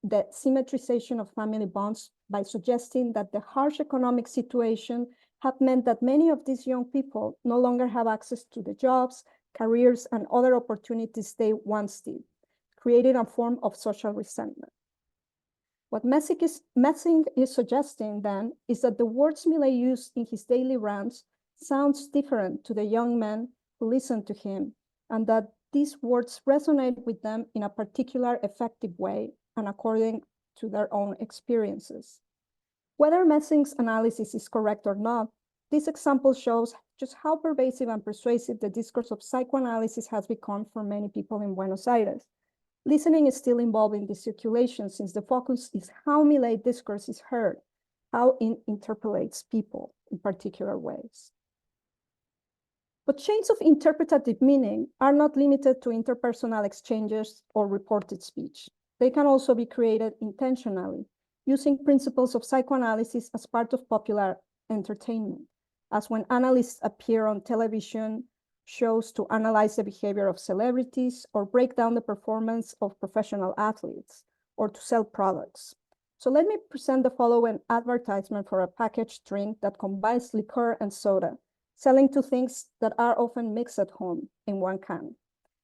the symmetrization of family bonds by suggesting that the harsh economic situation have meant that many of these young people no longer have access to the jobs, careers, and other opportunities they once did, creating a form of social resentment. What Messing is suggesting then is that the words Milei used in his daily rants sounds different to the young men who listen to him, and that these words resonate with them in a particular effective way and according to their own experiences. Whether Messing's analysis is correct or not, this example shows just how pervasive and persuasive the discourse of psychoanalysis has become for many people in Buenos Aires. Listening is still involved in the circulation since the focus is how Milei discourse is heard, how it interpolates people in particular ways. But chains of interpretative meaning are not limited to interpersonal exchanges or reported speech. They can also be created intentionally, using principles of psychoanalysis as part of popular entertainment, as when analysts appear on television shows to analyze the behavior of celebrities or break down the performance of professional athletes or to sell products. So let me present the following advertisement for a packaged drink that combines liqueur and soda, selling two things that are often mixed at home in one can.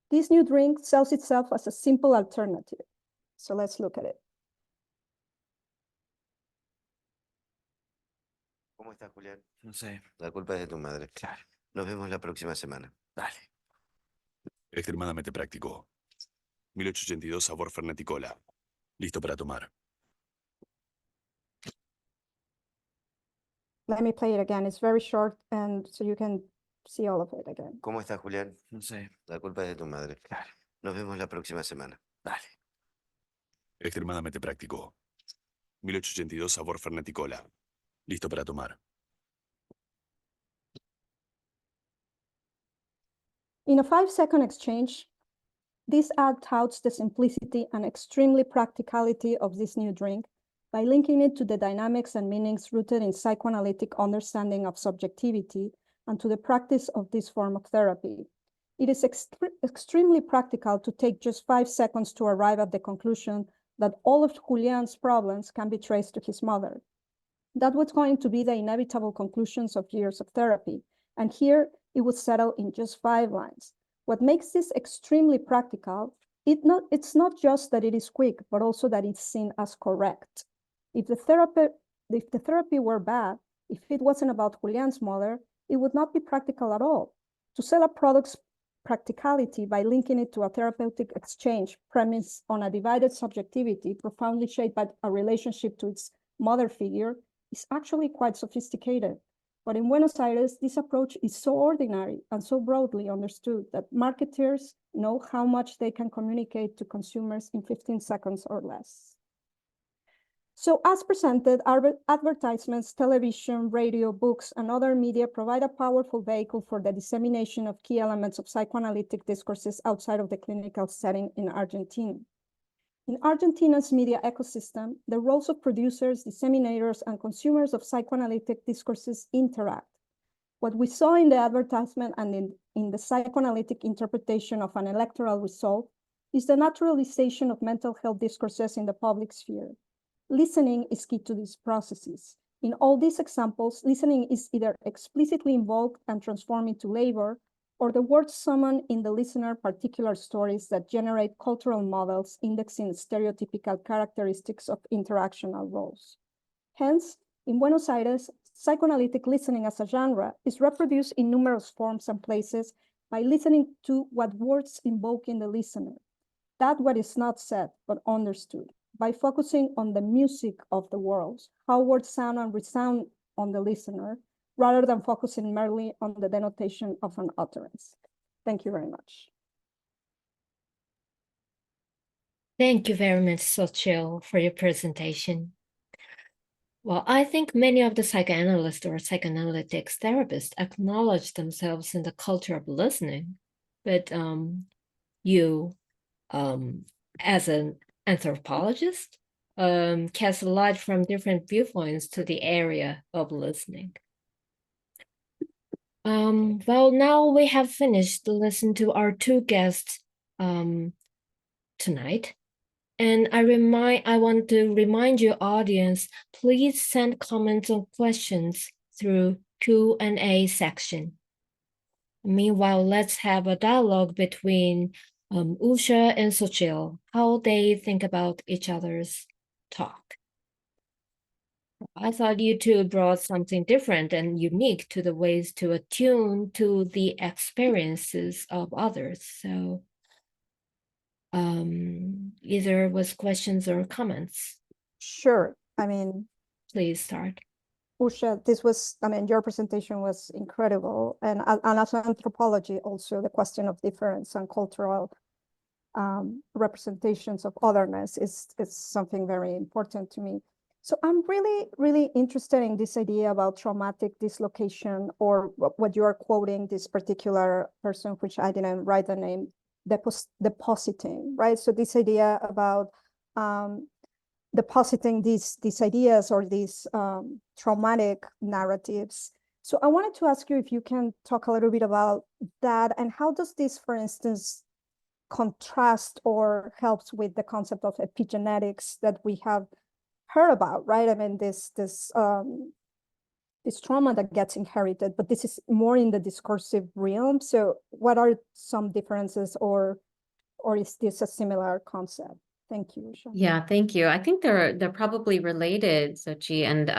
This new drink sells itself as a simple alternative. So let's look at it. ¿Cómo estás, Julián? No sé. La culpa es de tu madre. Claro. Nos vemos la próxima semana. Dale. Extremadamente práctico. 1882 sabor Ferneticola. Listo para tomar. Let me play it again. It's very short, and so you can see all of it again. ¿Cómo estás, Julián? No sé. La culpa es de tu madre. Claro. Nos vemos la próxima semana. Dale. Extremadamente práctico. 1882 sabor Ferneticola. Listo para tomar. In a 5-second exchange, this ad touts the simplicity and extremely practicality of this new drink by linking it to the dynamics and meanings rooted in psychoanalytic understanding of subjectivity and to the practice of this form of therapy. It is extremely practical to take just 5 seconds to arrive at the conclusion that all of Julian's problems can be traced to his mother. That was going to be the inevitable conclusions of years of therapy, and here it would settle in just 5 lines. What makes this extremely practical, it's not just that it is quick, but also that it's seen as correct. If the therapy were bad, if it wasn't about Julian's mother, it would not be practical at all. To sell a product's practicality by linking it to a therapeutic exchange premised on a divided subjectivity profoundly shaped by a relationship to its mother figure is actually quite sophisticated. But in Buenos Aires, this approach is so ordinary and so broadly understood that marketers know how much they can communicate to consumers in 15 seconds or less. So as presented, advertisements, television, radio, books, and other media provide a powerful vehicle for the dissemination of key elements of psychoanalytic discourses outside of the clinical setting in Argentina. In Argentina's media ecosystem, the roles of producers, disseminators, and consumers of psychoanalytic discourses interact. What we saw in the advertisement and in the psychoanalytic interpretation of an electoral result is the naturalization of mental health discourses in the public sphere. Listening is key to these processes. In all these examples, listening is either explicitly involved and transformed into labor, or the words summon in the listener particular stories that generate cultural models indexing stereotypical characteristics of interactional roles. Hence, in Buenos Aires, psychoanalytic listening as a genre is reproduced in numerous forms and places by listening to what words invoke in the listener, that what is not said but understood, by focusing on the music of the words, how words sound and resound on the listener, rather than focusing merely on the denotation of an utterance. Thank you very much. Thank you very much, Xochitl, for your presentation. Well, I think many of the psychoanalysts or psychoanalytic therapists acknowledge themselves in the culture of listening, but you, as an anthropologist, cast a light from different viewpoints to the area of listening. Well, now we have finished to listen to our two guests tonight. And I want to remind you, audience, please send comments or questions through Q&A section. Meanwhile, let's have a dialogue between Usha and Xochitl, how they think about each other's talk. I thought you two brought something different and unique to the ways to attune to the experiences of others. So either with questions or comments. Sure. I mean, Please start. Usha, your presentation was incredible. And as an anthropology, also the question of difference and cultural representations of otherness is something very important to me. So I'm really, really interested in this idea about traumatic dislocation, or what you are quoting, this particular person, which I didn't write the name, depositing, right? So this idea about depositing these ideas or these traumatic narratives. So I wanted to ask you if you can talk a little bit about that, and how does this, for instance, contrast or helps with the concept of epigenetics that we have heard about, right? I mean, this trauma that gets inherited, but this is more in the discursive realm. So what are some differences, or is this a similar concept? Thank you, Usha. Yeah, thank you. I think they're probably related, Sochi, and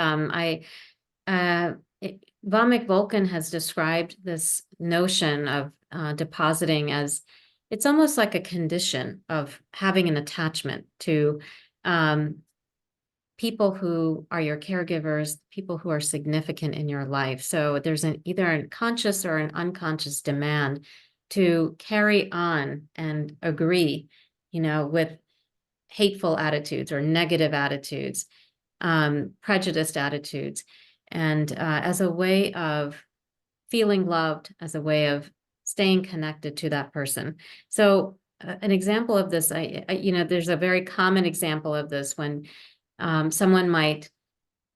Vamik Volkan has described this notion of depositing as, it's almost like a condition of having an attachment to people who are your caregivers, people who are significant in your life. So there's either a conscious or an unconscious demand to carry on and agree, with hateful attitudes or negative attitudes, prejudiced attitudes, and as a way of feeling loved, as a way of staying connected to that person. So an example of this, there's a very common example of this when someone might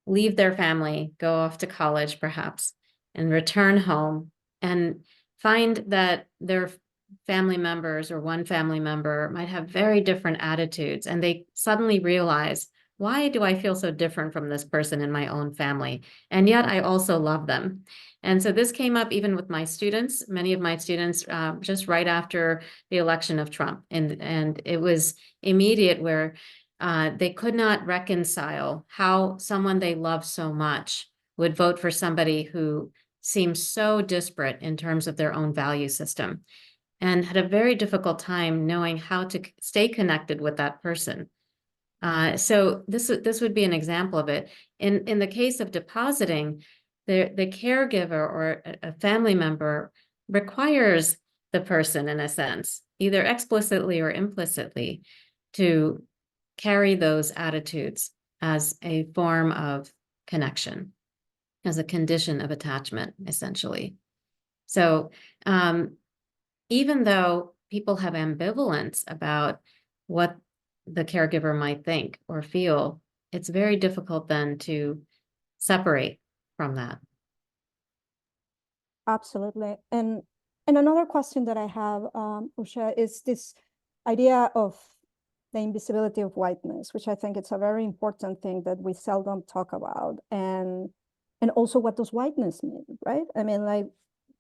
leave their family, go off to college perhaps, and return home and find that their family members or one family member might have very different attitudes, and they suddenly realize, why do I feel so different from this person in my own family? And yet I also love them. And so this came up even with my students, many of my students, just right after the election of Trump. And it was immediate, where they could not reconcile how someone they love so much would vote for somebody who seems so disparate in terms of their own value system, and had a very difficult time knowing how to stay connected with that person. So this would be an example of it. In the case of depositing, the caregiver or a family member requires the person, in a sense, either explicitly or implicitly, to carry those attitudes as a form of connection, as a condition of attachment, essentially. So even though people have ambivalence about what the caregiver might think or feel, it's very difficult then to separate from that. Absolutely. And another question that I have, Usha, is this idea of the invisibility of whiteness, which I think it's a very important thing that we seldom talk about. And also, what does whiteness mean, right? I mean, like,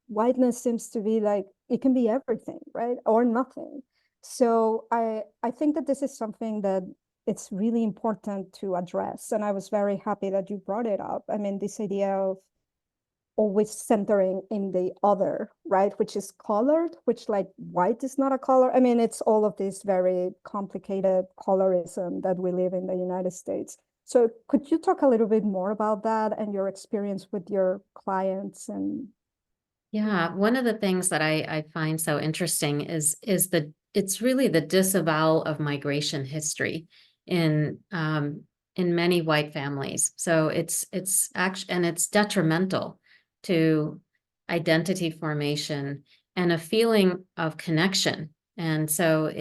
whiteness seems to be like, it can be everything, right? Or nothing. So I think that this is something that it's really important to address. And I was very happy that you brought it up. I mean, this idea of always centering in the other, right? Which is colored, which like white is not a color. I mean, it's all of this very complicated colorism that we live in the United States. So could you talk a little bit more about that and your experience with your clients? And Yeah, one of the things that I find so interesting is it's really the disavowal of migration history in many white families. So it's actually, and it's detrimental to identity formation and a feeling of connection. And so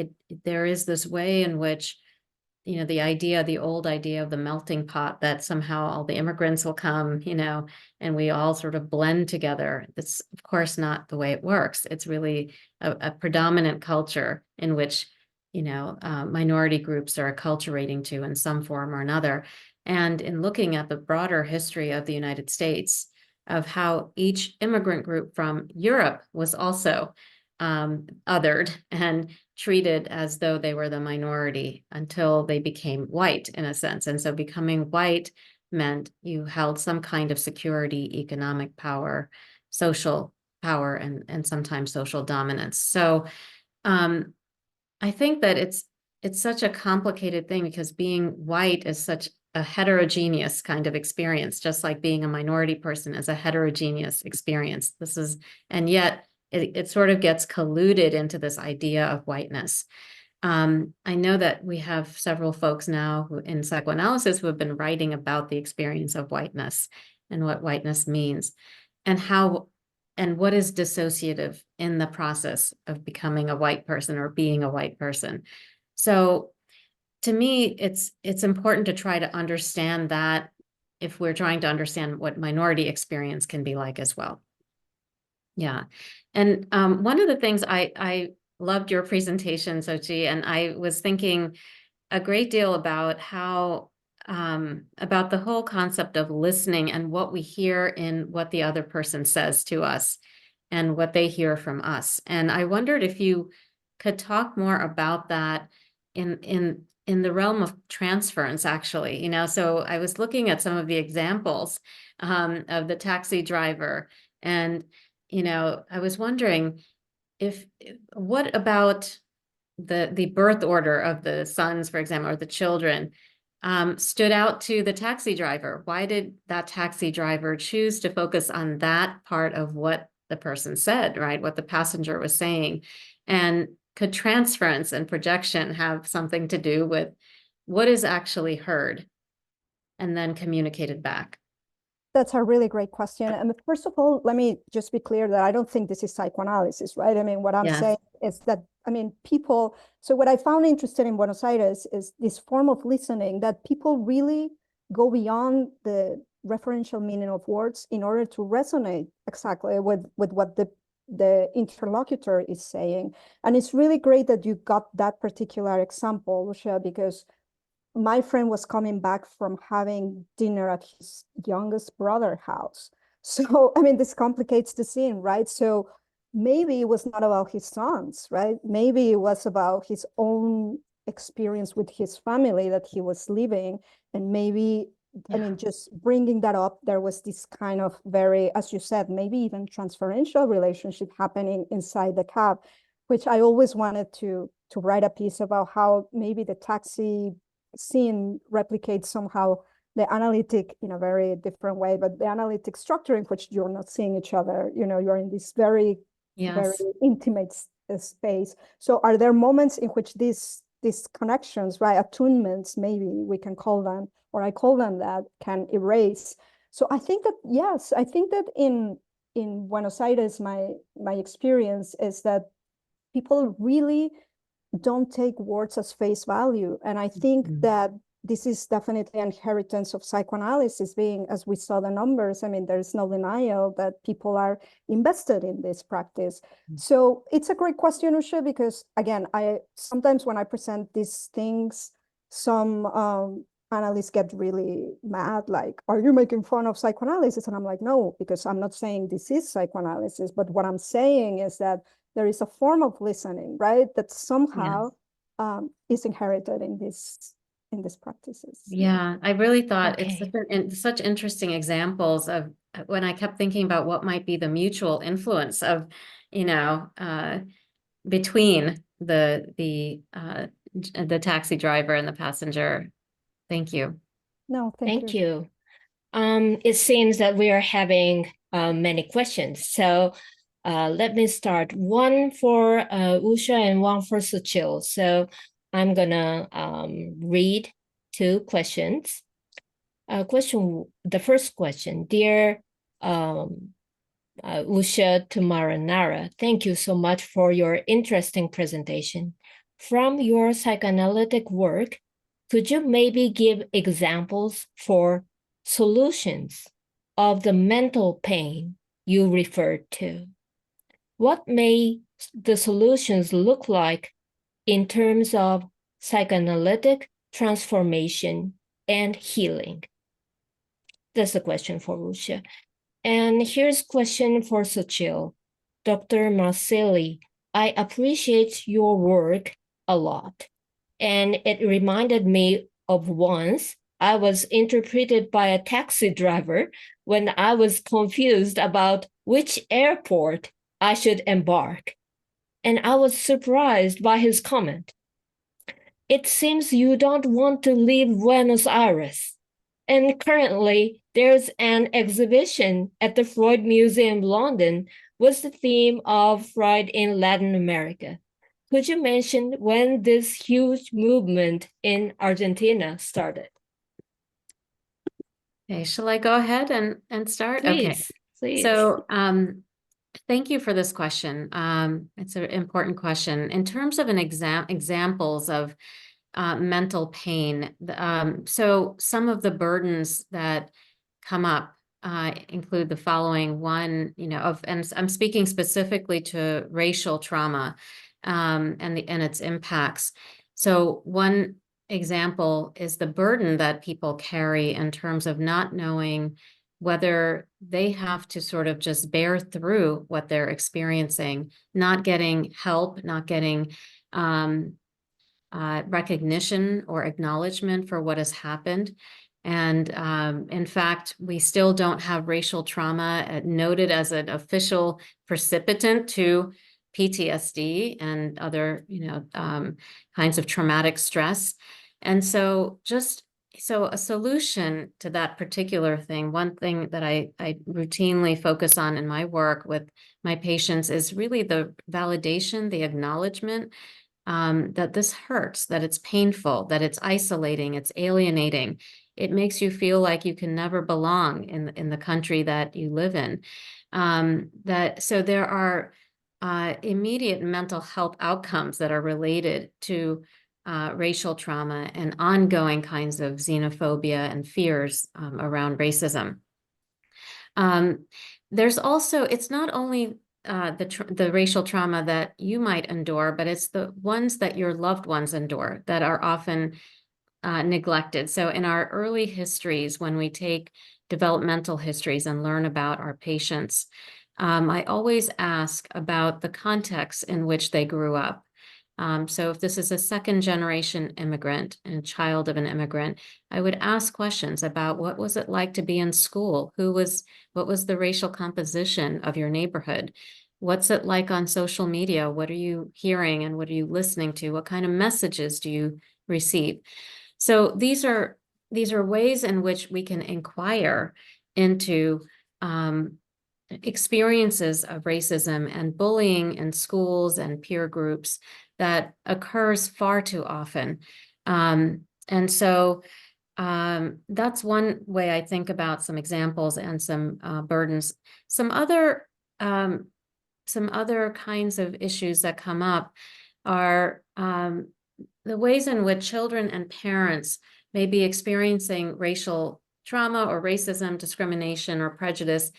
there is this way in which, you know, the old idea of the melting pot, that somehow all the immigrants will come, you know, and we all sort of blend together. That's of course not the way it works. It's really a predominant culture in which, you know, minority groups are acculturating to in some form or another. And in looking at the broader history of the United States, of how each immigrant group from Europe was also othered and treated as though they were the minority until they became white, in a sense. And so becoming white meant you held some kind of security, economic power, social power, and sometimes social dominance. So I think that it's such a complicated thing, because being white is such a heterogeneous kind of experience, just like being a minority person is a heterogeneous experience. And yet it sort of gets colluded into this idea of whiteness. I know that we have several folks now in psychoanalysis who have been writing about the experience of whiteness and what whiteness means, and what is dissociative in the process of becoming a white person or being a white person. So to me, it's important to try to understand that, if we're trying to understand what minority experience can be like as well. Yeah. And one of the things I loved your presentation, Xochitl, and I was thinking a great deal about how about the whole concept of listening and what we hear in what the other person says to us and what they hear from us. And I wondered if you could talk more about that in the realm of transference, actually. You know, so I was looking at some of the examples of the taxi driver, and you know, I was wondering what about the birth order of the sons, for example, or the children, stood out to the taxi driver? Why did that taxi driver choose to focus on that part of what the person said, right? What the passenger was saying? And could transference and projection have something to do with what is actually heard and then communicated back? that's a really great question. And first of all, let me just be clear that I don't think this is psychoanalysis, right? I mean, what I'm Yes. saying is that, I mean, people, so what I found interesting in Buenos Aires is this form of listening, that people really go beyond the referential meaning of words in order to resonate exactly with what the interlocutor is saying. And it's really great that you got that particular example, Lucia, because my friend was coming back from having dinner at his youngest brother's house. So, I mean, this complicates the scene, right? So maybe it was not about his sons, right? Maybe it was about his own experience with his family that he was living. And maybe, I mean, just bringing that up, there was this kind of very, as you said, maybe even transferential relationship happening inside the cab, which I always wanted to write a piece about, how maybe the taxi scene replicates somehow the analytic in a very different way, but the analytic structure in which you're not seeing each other, you know, you're in this very intimate space. So are there moments in which these connections, right, attunements, maybe we can call them, or I call them that, can erase? So I think that, yes, I think that in Buenos Aires, my experience is that people really don't take words as face value. And I think that this is definitely an inheritance of psychoanalysis, being, as we saw the numbers, I mean, there's no denial that people are invested in this practice. So it's a great question, Usha, because again, sometimes when I present these things, some analysts get really mad, like, are you making fun of psychoanalysis? And I'm like, no, because I'm not saying this is psychoanalysis, but what I'm saying is that there is a form of listening, right, that somehow is inherited in these practices. Yeah, I really thought it's such interesting examples of when I kept thinking about what might be the mutual influence of, between the taxi driver and the passenger. Thank you. No, Thank you. It seems that we are having many questions. So let me start. One for Usha and one for Suchil. So I'm gonna read two questions. The first question, dear Usha Tumaranara, thank you so much for your interesting presentation. From your psychoanalytic work, could you maybe give examples for solutions of the mental pain you referred to? What may the solutions look like in terms of psychoanalytic transformation and healing? That's a question for Usha. And here's a question for Suchil. Dr. Marcelli, I appreciate your work a lot. And it reminded me of once I was interpreted by a taxi driver when I was confused about which airport I should embark. And I was surprised by his comment. It seems you don't want to leave Buenos Aires. And currently, there's an exhibition at the Freud Museum, London, with the theme of Freud in Latin America. Could you mention when this huge movement in Argentina started? Okay, shall I go ahead and start? Please, please. So thank you for this question. It's an important question. In terms of examples of mental pain, so some of the burdens that come up include the following. One, and I'm speaking specifically to racial trauma and its impacts. So one example is the burden that people carry in terms of not knowing whether they have to sort of just bear through what they're experiencing, not getting help, not getting recognition or acknowledgement for what has happened. And in fact, we still don't have racial trauma noted as an official precipitant to PTSD and other, kinds of traumatic stress. And so a solution to that particular thing, one thing that I routinely focus on in my work with my patients is really the validation, the acknowledgement that this hurts, that it's painful, that it's isolating, it's alienating. It makes you feel like you can never belong in the country that you live in. So there are immediate mental health outcomes that are related to racial trauma and ongoing kinds of xenophobia and fears around racism. There's also, it's not only the racial trauma that you might endure, but it's the ones that your loved ones endure that are often neglected. So in our early histories, when we take developmental histories and learn about our patients, I always ask about the context in which they grew up. So if this is a second generation immigrant and a child of an immigrant, I would ask questions about what was it like to be in school? What was the racial composition of your neighborhood? What's it like on social media? What are you hearing and what are you listening to? What kind of messages do you receive? So these are ways in which we can inquire into experiences of racism and bullying in schools and peer groups that occurs far too often. And so that's one way I think about some examples and some burdens. Some other kinds of issues that come up are the ways in which children and parents may be experiencing racial trauma or racism, discrimination, or prejudice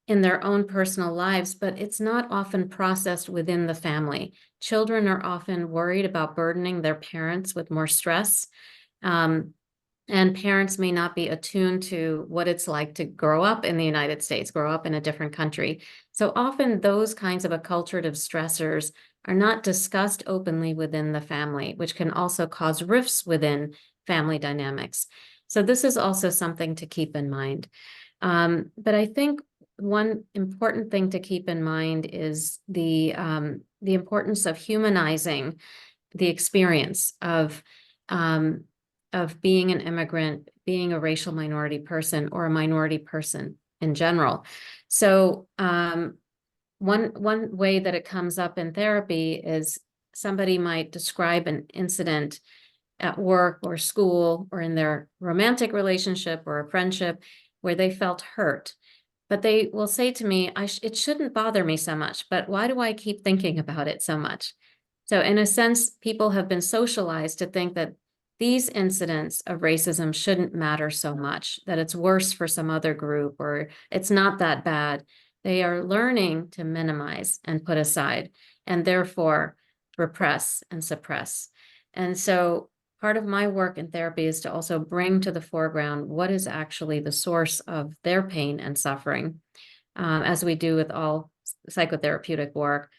in their own personal lives, but it's not often processed within the family. Children are often worried about burdening their parents with more stress, and parents may not be attuned to what it's like to grow up in the United States, grow up in a different country. So often those kinds of acculturative stressors are not discussed openly within the family, which can also cause rifts within family dynamics. So this is also something to keep in mind. But I think one important thing to keep in mind is the importance of humanizing the experience of being an immigrant, being a racial minority person, or a minority person in general. So one way that it comes up in therapy is somebody might describe an incident at work or school or in their romantic relationship or a friendship where they felt hurt. But they will say to me, it shouldn't bother me so much, but why do I keep thinking about it so much? So in a sense, people have been socialized to think that these incidents of racism shouldn't matter so much, that it's worse for some other group or it's not that bad. They are learning to minimize and put aside and therefore repress and suppress. And so part of my work in therapy is to also bring to the foreground what is actually the source of their pain and suffering, as we do with all psychotherapeutic work,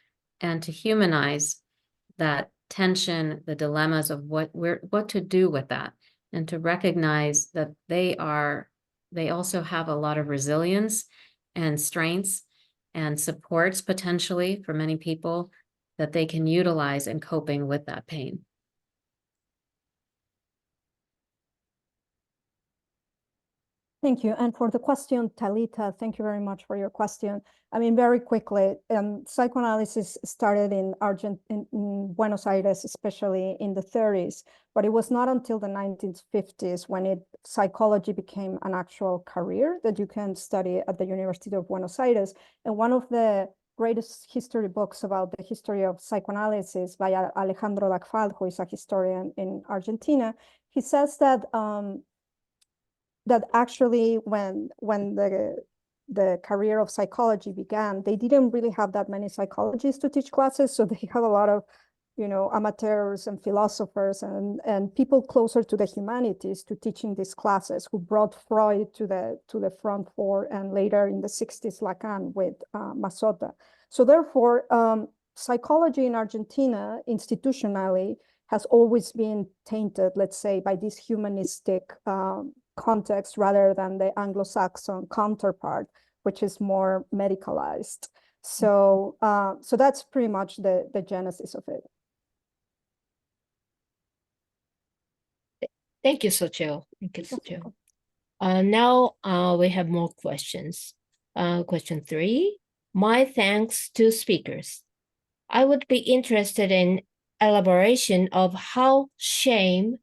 and to humanize that tension, the dilemmas of what to do with that, and to recognize that they also have a lot of resilience and strengths and supports potentially for many people that they can utilize in coping with that pain. Thank you. And for the question, Talita, thank you very much for your question. I mean, very quickly, psychoanalysis started in Buenos Aires, especially in the 30s, but it was not until the 1950s when psychology became an actual career that you can study at the University of Buenos Aires. And one of the greatest history books about the history of psychoanalysis by Alejandro Dagfal, who is a historian in Argentina, he says that that actually when the career of psychology began, they didn't really have that many psychologists to teach classes. So they have a lot of, amateurs and philosophers and people closer to the humanities to teaching these classes who brought Freud to the front floor, and later in the 60s, Lacan with Mazzotta. So therefore, psychology in Argentina institutionally has always been tainted, let's say, by this humanistic context rather than the Anglo-Saxon counterpart, which is more medicalized. So so that's pretty much the genesis of it. Thank you, Xochitl. Thank you, Xochitl. Now we have more questions. Question 3. My thanks to speakers. I would be interested in elaboration of how shame,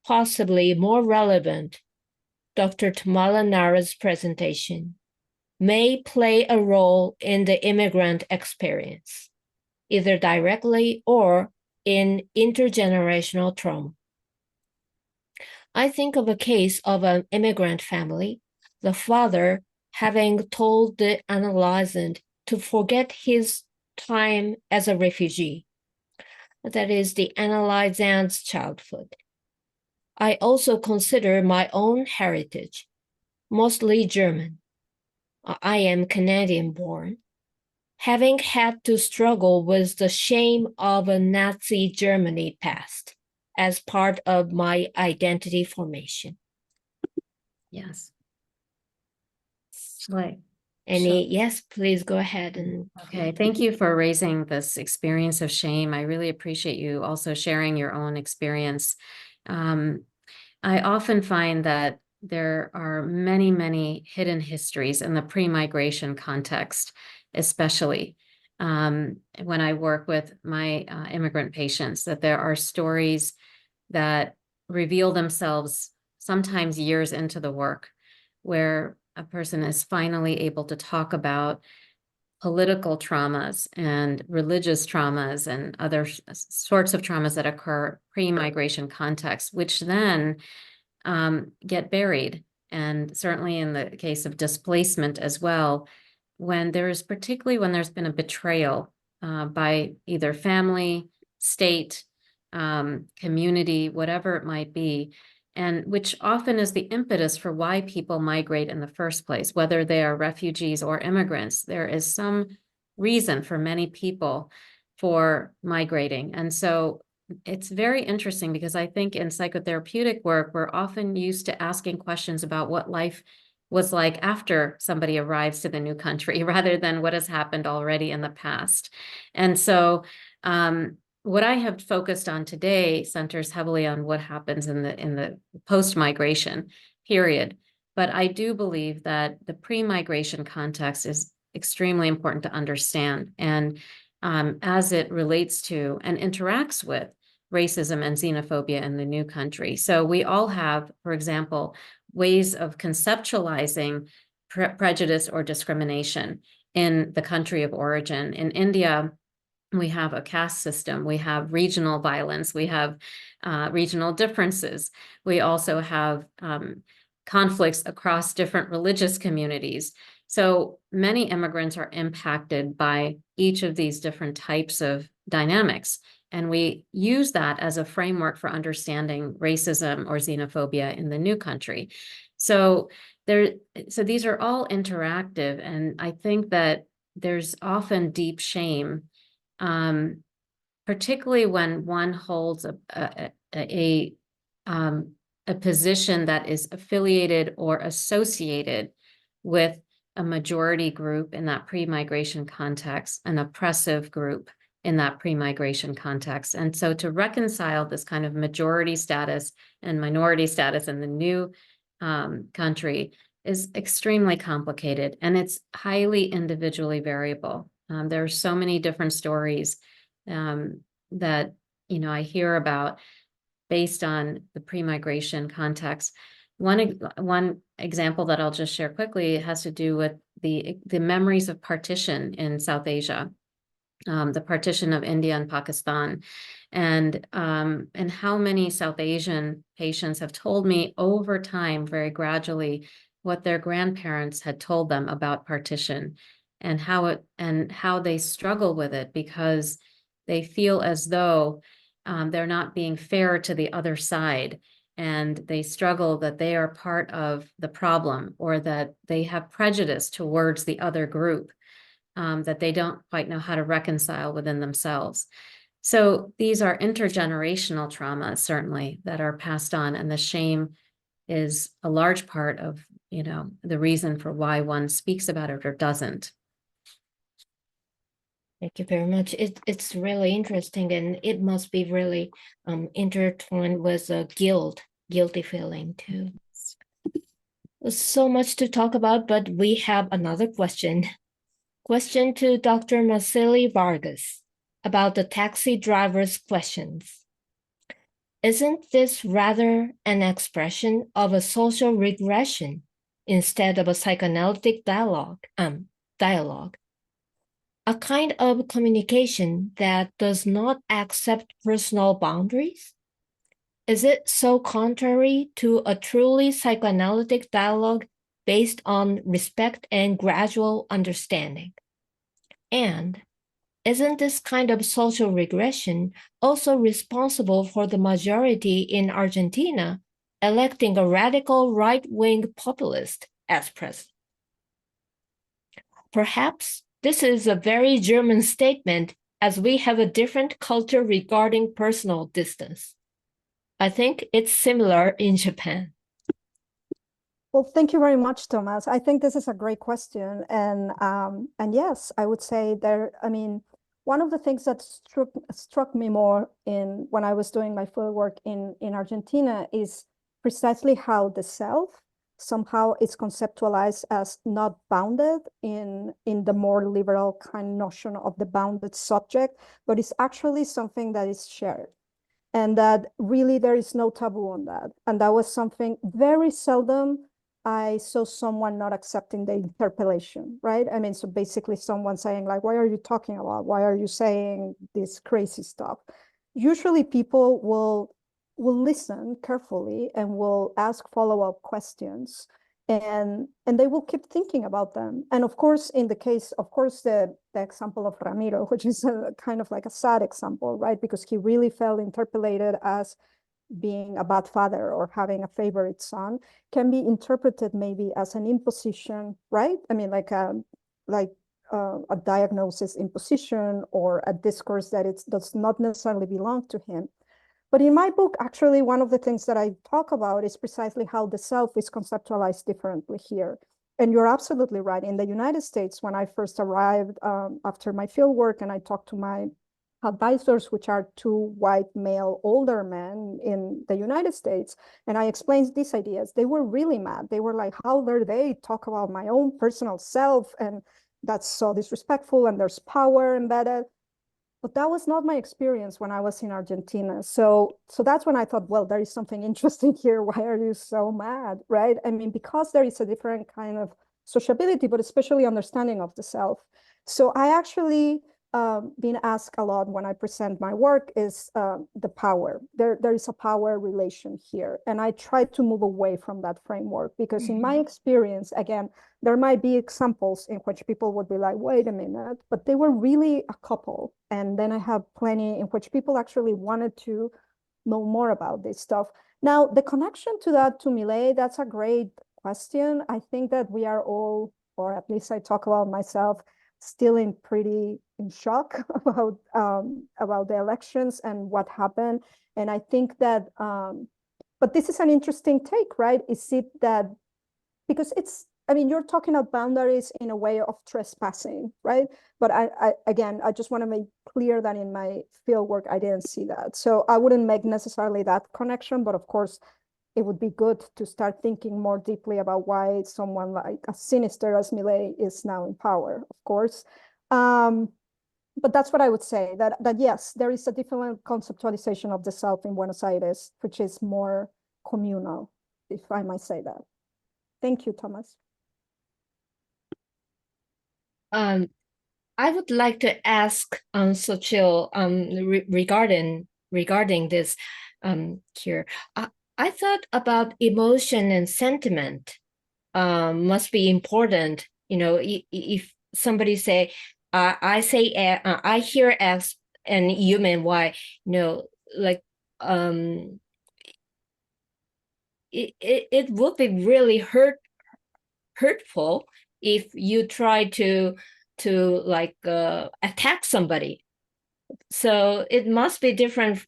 possibly more relevant, Dr. Tamala Nara's presentation, may play a role in the immigrant experience, either directly or in intergenerational trauma. I think of a case of an immigrant family, the father having told the analysand to forget his time as a refugee. That is the analysand's childhood. I also consider my own heritage, mostly German. I am Canadian-born, having had to struggle with the shame of a Nazi Germany past as part of my identity formation. Yes. Yes, please go ahead. Okay, thank you for raising this experience of shame. I really appreciate you also sharing your own experience. I often find that there are many, many hidden histories in the pre-migration context, especially when I work with my immigrant patients, that there are stories that reveal themselves sometimes years into the work, where a person is finally able to talk about political traumas and religious traumas and other sorts of traumas that occur pre-migration context, which then get buried. And certainly in the case of displacement as well, particularly when there's been a betrayal by either family, state, community, whatever it might be, and which often is the impetus for why people migrate in the first place, whether they are refugees or immigrants. There is some reason for many people for migrating. And so it's very interesting because I think in psychotherapeutic work, we're often used to asking questions about what life was like after somebody arrives to the new country rather than what has happened already in the past. And so what I have focused on today centers heavily on what happens in the post-migration period. But I do believe that the pre-migration context is extremely important to understand, and as it relates to and interacts with racism and xenophobia in the new country. So we all have, for example, ways of conceptualizing prejudice or discrimination in the country of origin. In India, we have a caste system, we have regional violence, we have regional differences. We also have conflicts across different religious communities. So many immigrants are impacted by each of these different types of dynamics. And we use that as a framework for understanding racism or xenophobia in the new country. So these are all interactive. And I think that there's often deep shame, particularly when one holds a position that is affiliated or associated with a majority group in that pre-migration context, an oppressive group in that pre-migration context. And so to reconcile this kind of majority status and minority status in the new country is extremely complicated, and it's highly individually variable. There are so many different stories that I hear about based on the pre-migration context. One example that I'll just share quickly has to do with the memories of partition in South Asia, the partition of India and Pakistan, and how many South Asian patients have told me over time, very gradually, what their grandparents had told them about partition and how they struggle with it because they feel as though they're not being fair to the other side, and they struggle that they are part of the problem or that they have prejudice towards the other group that they don't quite know how to reconcile within themselves. So these are intergenerational traumas, certainly, that are passed on, and the shame is a large part of the reason for why one speaks about it or doesn't. Thank you very much. It's really interesting, and it must be really intertwined with a guilty feeling too. There's so much to talk about, but we have another question. Question to Dr. Marceli Vargas about the taxi driver's questions. Isn't this rather an expression of a social regression instead of a psychoanalytic dialogue? A kind of communication that does not accept personal boundaries? Is it so contrary to a truly psychoanalytic dialogue based on respect and gradual understanding? And isn't this kind of social regression also responsible for the majority in Argentina electing a radical right-wing populist as president? Perhaps this is a very German statement, as we have a different culture regarding personal distance. I think it's similar in Japan. Well, thank you very much, Thomas. I think this is a great question. And yes, I would say one of the things that struck me more when I was doing my fieldwork in Argentina is precisely how the self somehow is conceptualized as not bounded in the more liberal kind notion of the bounded subject, but it's actually something that is shared. And that really there is no taboo on that. And that was something very seldom I saw someone not accepting the interpellation, right? I mean, so basically someone saying like, why are you talking about? Why are you saying this crazy stuff? Usually people will listen carefully and will ask follow-up questions, and they will keep thinking about them. And of course, in the case, of course, the example of Ramiro, which is a kind of like a sad example, right? Because he really felt interpellated as being a bad father or having a favorite son, can be interpreted maybe as an imposition, right? I mean, like a diagnosis imposition or a discourse that does not necessarily belong to him. But in my book, actually, one of the things that I talk about is precisely how the self is conceptualized differently here. and you're absolutely right. In the United States, when I first arrived after my field work, and I talked to my advisors, which are two white male older men in the United States, and I explained these ideas, they were really mad. They were like, how dare they talk about my own personal self, and that's so disrespectful, and there's power embedded. But that was not my experience when I was in Argentina. So that's when I thought, well, there is something interesting here. Why are you so mad, right? I mean, because there is a different kind of sociability, but especially understanding of the self. So I actually been asked a lot when I present my work is the power. There is a power relation here. And I try to move away from that framework because in my experience, again, there might be examples in which people would be like, wait a minute, but they were really a couple. And then I have plenty in which people actually wanted to know more about this stuff. Now, the connection to that, to Millet, that's a great question. I think that we are all, or at least I talk about myself, still in shock about the elections and what happened. And I think that, but this is an interesting take, right? Is it that, because it's, I mean, you're talking about boundaries in a way of trespassing, right? But I again, I just want to make clear that in my field work, I didn't see that. So I wouldn't make necessarily that connection, but of course, it would be good to start thinking more deeply about why someone like as sinister as Millet is now in power, of course. But that's what I would say, that yes, there is a different conceptualization of the self in Buenos Aires, which is more communal, if I might say that. Thank you, Thomas. I would like to ask Xochitl regarding this here. I thought about emotion and sentiment must be important. You know, if somebody say, I hear X and you mean Y, you know, like it would be really hurtful if you try to like attack somebody. So it must be different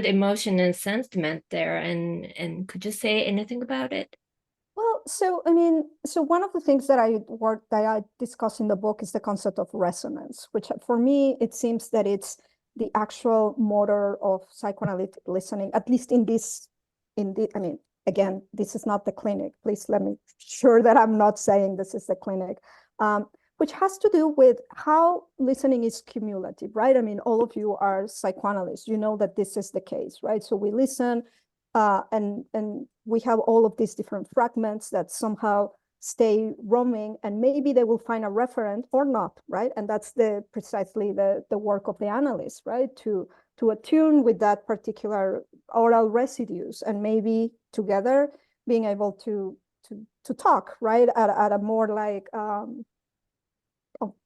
emotion and sentiment there. And could you say anything about it? Well, so I mean, so one of the things that I discuss in the book is the concept of resonance, which for me it seems that it's the actual motor of psychoanalytic listening, at least in the. I mean, again, this is not the clinic. Please let me sure that I'm not saying this is the clinic. Which has to do with how listening is cumulative, right? I mean, all of you are psychoanalysts. You know that this is the case, right? So we listen, and we have all of these different fragments that somehow stay roaming, and maybe they will find a referent or not, right? And that's precisely the work of the analyst, right? To attune with that particular oral residues, and maybe together being able to talk, right? At a more like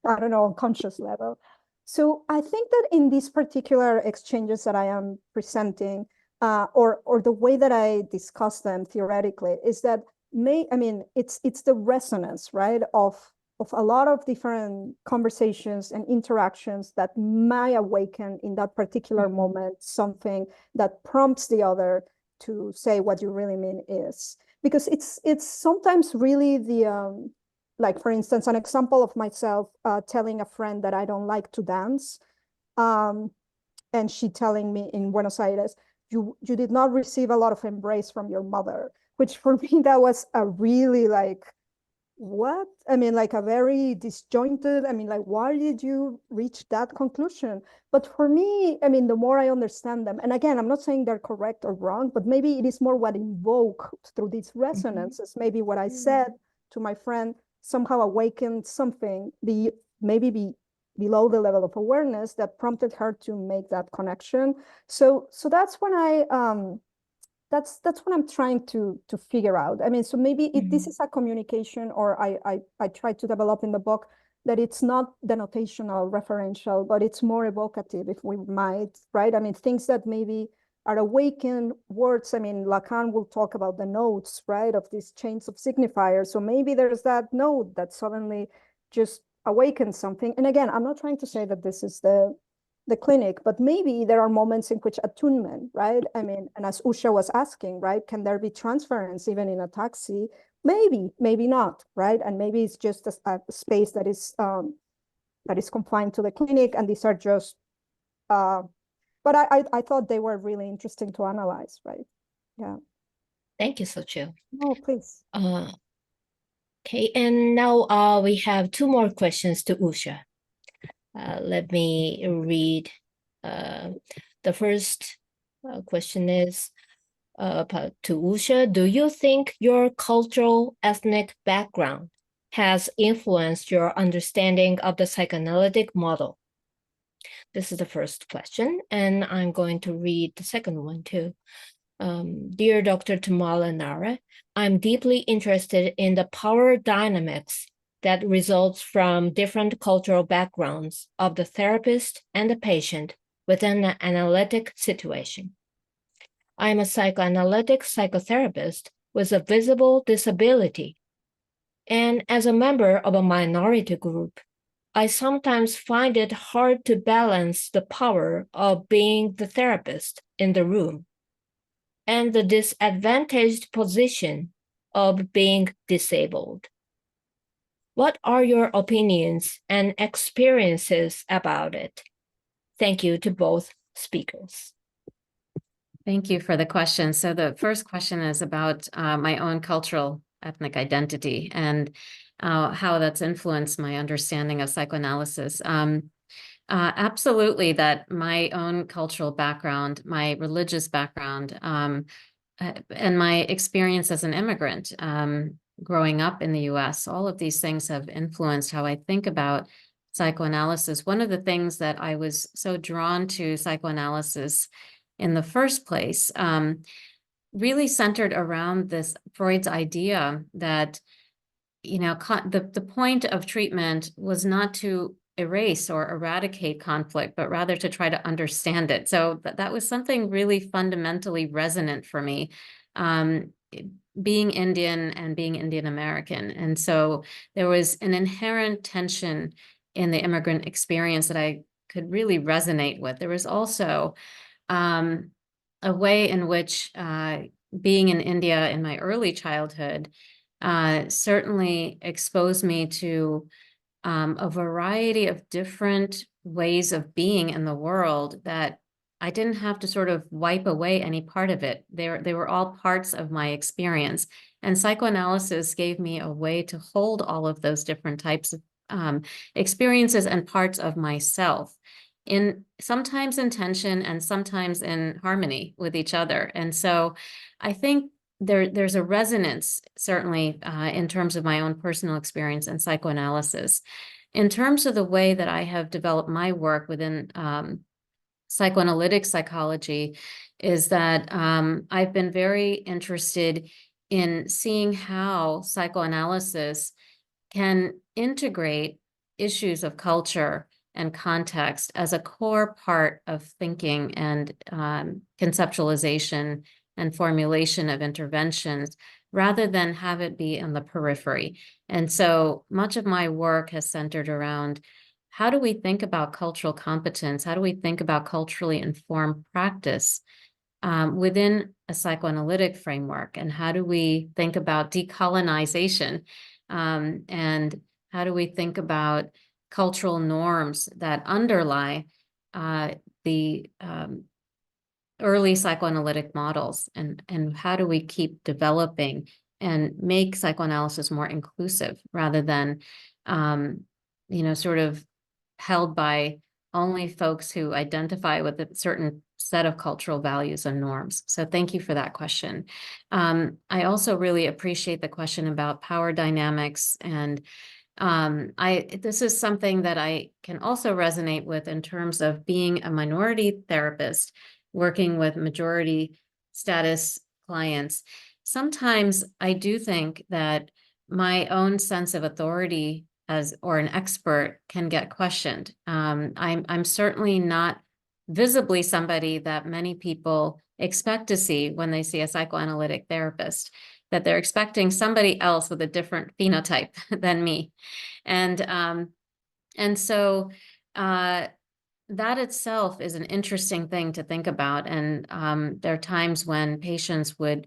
I don't know, unconscious level. So I think that in these particular exchanges that I am presenting, or the way that I discuss them theoretically, is that it's the resonance, right, of a lot of different conversations and interactions that might awaken in that particular moment something that prompts the other to say what you really mean is. Because it's sometimes really the like, for instance, an example of myself telling a friend that I don't like to dance, and she telling me in Buenos Aires, you did not receive a lot of embrace from your mother, which for me, that was a really like, what? I mean, like a very disjointed, I mean, like, why did you reach that conclusion? But for me, I mean, the more I understand them, and again, I'm not saying they're correct or wrong, but maybe it is more what invoked through these resonances, maybe what I said to my friend somehow awakened something, maybe below the level of awareness that prompted her to make that connection. So that's when that's what I'm trying to figure out. I mean, so maybe this is a communication, or I try to develop in the book that it's not denotational, referential, but it's more evocative, if we might, right? I mean, things that maybe are awakened words. I mean, Lacan will talk about the notes, right, of these chains of signifiers. So maybe there's that note that suddenly just awakens something. And again, I'm not trying to say that this is the clinic, but maybe there are moments in which attunement, right? I mean, and as Usha was asking, right, can there be transference even in a taxi maybe not, right? And maybe it's just a space that is confined to the clinic, and these are just, but I thought they were really interesting to analyze, right? Yeah. Thank you, Sochil. Oh, please. Okay, and now we have two more questions to Usha. Let me read. The first question is to Usha. Do you think your cultural ethnic background has influenced your understanding of the psychoanalytic model? This is the first question, and I'm going to read the second one too. Dear Dr. Tamala Nara, I'm deeply interested in the power dynamics that results from different cultural backgrounds of the therapist and the patient within an analytic situation. I'm a psychoanalytic psychotherapist with a visible disability, and as a member of a minority group, I sometimes find it hard to balance the power of being the therapist in the room and the disadvantaged position of being disabled. What are your opinions and experiences about it? Thank you to both speakers. Thank you for the question. So the first question is about my own cultural ethnic identity and how that's influenced my understanding of psychoanalysis. Absolutely, that my own cultural background, my religious background, and my experience as an immigrant growing up in the US, all of these things have influenced how I think about psychoanalysis. One of the things that I was so drawn to psychoanalysis in the first place really centered around this Freud's idea that, you know, the point of treatment was not to erase or eradicate conflict, but rather to try to understand it. So that was something really fundamentally resonant for me, being Indian and being Indian American. And so there was an inherent tension in the immigrant experience that I could really resonate with. There was also a way in which being in India in my early childhood certainly exposed me to a variety of different ways of being in the world that I didn't have to sort of wipe away any part of it. They were all parts of my experience. And psychoanalysis gave me a way to hold all of those different types of experiences and parts of myself, in sometimes in tension and sometimes in harmony with each other. And so I think there's a resonance, certainly, in terms of my own personal experience and psychoanalysis. In terms of the way that I have developed my work within psychoanalytic psychology, is that I've been very interested in seeing how psychoanalysis can integrate issues of culture and context as a core part of thinking and conceptualization and formulation of interventions, rather than have it be in the periphery. And so much of my work has centered around how do we think about cultural competence? How do we think about culturally informed practice within a psychoanalytic framework? And how do we think about decolonization? And how do we think about cultural norms that underlie the early psychoanalytic models, and how do we keep developing and make psychoanalysis more inclusive rather than, you know, sort of held by only folks who identify with a certain set of cultural values and norms. So thank you for that question. I also really appreciate the question about power dynamics, and this is something that I can also resonate with in terms of being a minority therapist working with majority status clients. Sometimes I do think that my own sense of authority or an expert can get questioned. I'm certainly not visibly somebody that many people expect to see when they see a psychoanalytic therapist, that they're expecting somebody else with a different phenotype than me. And so that itself is an interesting thing to think about. And there are times when patients would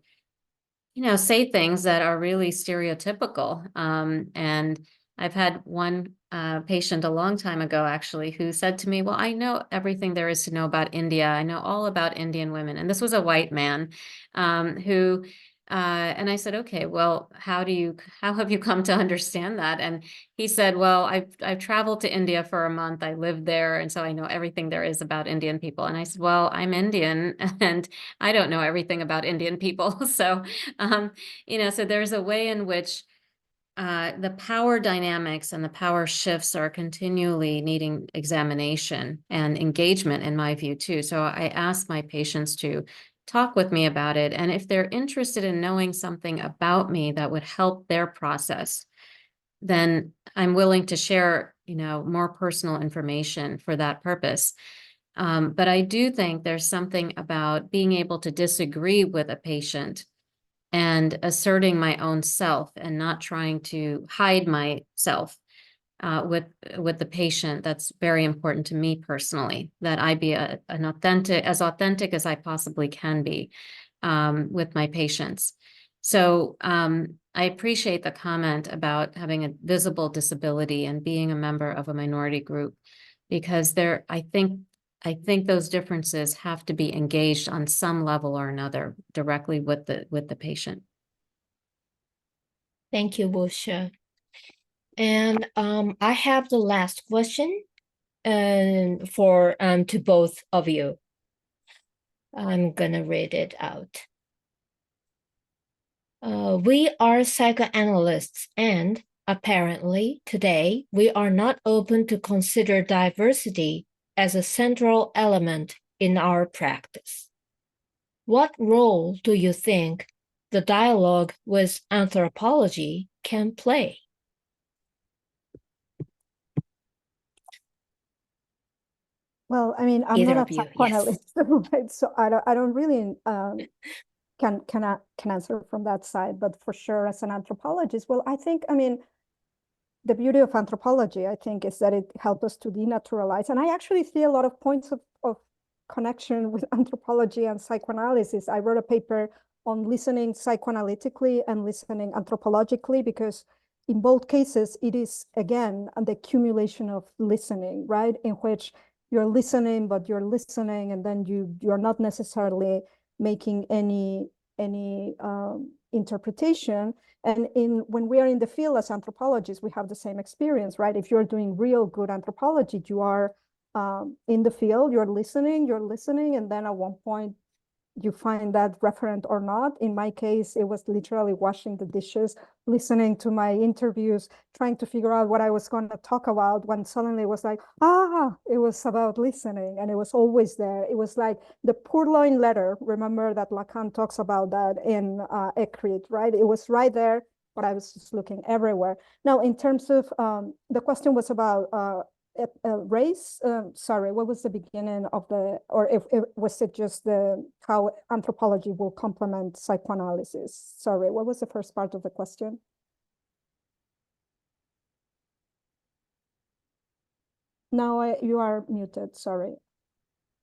say things that are really stereotypical. And I've had one patient a long time ago, actually, who said to me, well, I know everything there is to know about India. I know all about Indian women. And this was a white man who, and I said, okay, well, how have you come to understand that? And he said, well, I've traveled to India for a month. I lived there. And so I know everything there is about Indian people. And I said, well, I'm Indian and I don't know everything about Indian people. So, so there's a way in which the power dynamics and the power shifts are continually needing examination and engagement, in my view, too. So I ask my patients to talk with me about it. And if they're interested in knowing something about me that would help their process, then I'm willing to share, more personal information for that purpose. But I do think there's something about being able to disagree with a patient and asserting my own self and not trying to hide myself with the patient. That's very important to me personally, that I be as authentic as I possibly can be with my patients. So I appreciate the comment about having a visible disability and being a member of a minority group, because I think those differences have to be engaged on some level or another directly with the patient. Thank you, Wusha. And I have the last question for to both of you. I'm gonna read it out. We are psychoanalysts, and apparently today we are not open to consider diversity as a central element in our practice. What role do you think the dialogue with anthropology can play? Well, I mean, I'm Either not of a you, yes. psychoanalyst, right? So I don't really can answer from that side. But for sure, as an anthropologist, well, I think, I mean, the beauty of anthropology, I think, is that it helps us to denaturalize. And I actually see a lot of points of connection with anthropology and psychoanalysis. I wrote a paper on listening psychoanalytically and listening anthropologically, because in both cases, it is, again, the accumulation of listening, right? In which you're listening, but you're listening, and then you're not necessarily making any interpretation. And when we are in the field as anthropologists, we have the same experience, right? If you're doing real good anthropology, you are in the field, you're listening, and then at one point you find that referent or not. In my case, it was literally washing the dishes, listening to my interviews, trying to figure out what I was going to talk about, when suddenly it was like, it was about listening, and it was always there. It was like the purloin letter. Remember that Lacan talks about that in Ekrit, right? It was right there, but I was just looking everywhere. Now, in terms of, the question was about race. Sorry, what was the beginning of the, or if was it just how anthropology will complement psychoanalysis? Sorry, what was the first part of the question? No, you are muted. Sorry,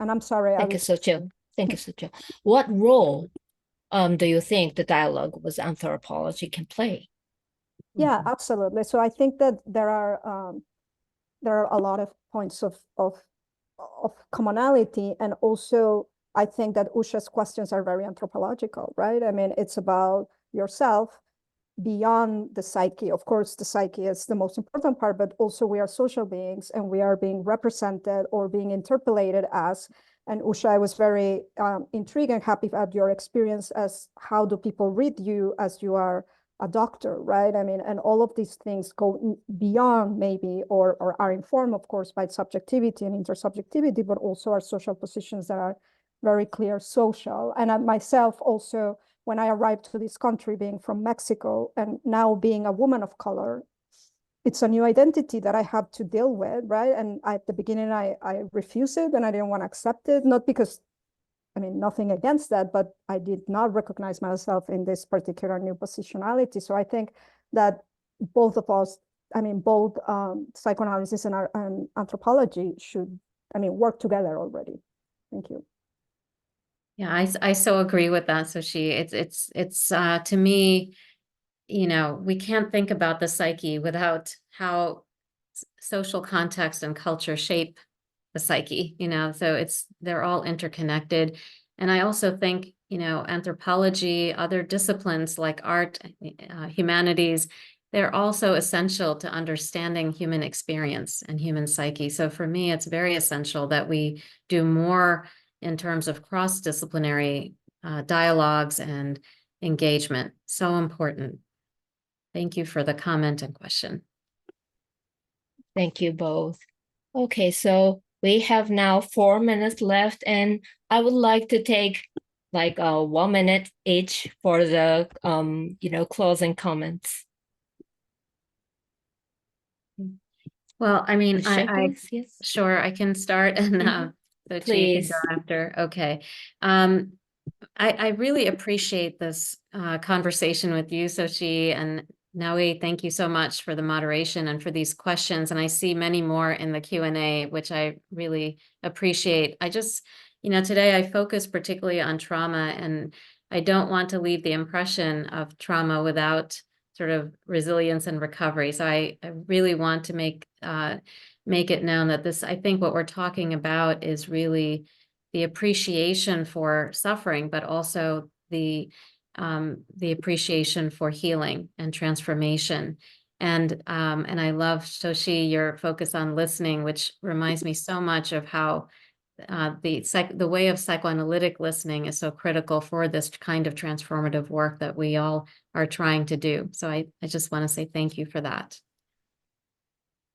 and I'm sorry. Thank you, Xochitl. Thank you, Xochitl. What role do you think the dialogue with anthropology can play? Yeah, absolutely. So I think that there are a lot of points of commonality, and also I think that Usha's questions are very anthropological, right? I mean, it's about yourself beyond the psyche. Of course, the psyche is the most important part, but also we are social beings, and we are being represented or being interpolated as. And Usha, I was very intrigued and happy at your experience as how do people read you as you are a doctor, right? I mean, and all of these things go beyond maybe, or are informed, of course, by subjectivity and intersubjectivity, but also our social positions that are very clear social. And myself also, when I arrived to this country, being from Mexico, and now being a woman of color, it's a new identity that I have to deal with, right? And at the beginning, I refused it, and I didn't want to accept it, not because, I mean, nothing against that, but I did not recognize myself in this particular new positionality. So I think that both of us, I mean, both psychoanalysis and anthropology should, I mean, work together already. Thank you. Yeah, I so agree with that. So it's to me, we can't think about the psyche without how social context and culture shape the psyche, so they're all interconnected. And I also think, anthropology, other disciplines like art, humanities, they're also essential to understanding human experience and human psyche. So for me, it's very essential that we do more in terms of cross-disciplinary dialogues and engagement. So important. Thank you for the comment and question. Thank you both. Okay, so we have now 4 minutes left, and I would like to take like 1 minute each for the closing comments. Well, I mean, Yes. sure, I can start and so Chi can Please. go after. Okay. I really appreciate this conversation with you, Sochi, and Naui. Thank you so much for the moderation and for these questions. And I see many more in the Q&A, which I really appreciate. I just, today I focus particularly on trauma, and I don't want to leave the impression of trauma without sort of resilience and recovery. So I really want to make it known that I think what we're talking about is really the appreciation for suffering, but also the appreciation for healing and transformation. And I love, Toshi, your focus on listening, which reminds me so much of how the way of psychoanalytic listening is so critical for this kind of transformative work that we all are trying to do. So I just want to say thank you for that.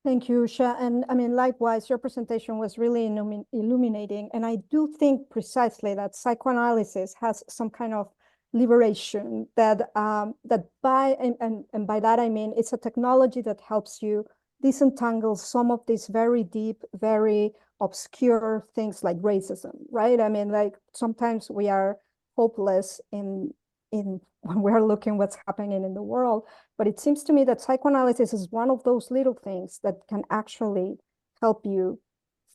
Thank you, Usha. And I mean, likewise, your presentation was really illuminating. And I do think precisely that psychoanalysis has some kind of liberation that by that I mean it's a technology that helps you disentangle some of these very deep, very obscure things like racism, right? I mean, like sometimes we are hopeless in when we're looking what's happening in the world. But it seems to me that psychoanalysis is one of those little things that can actually help you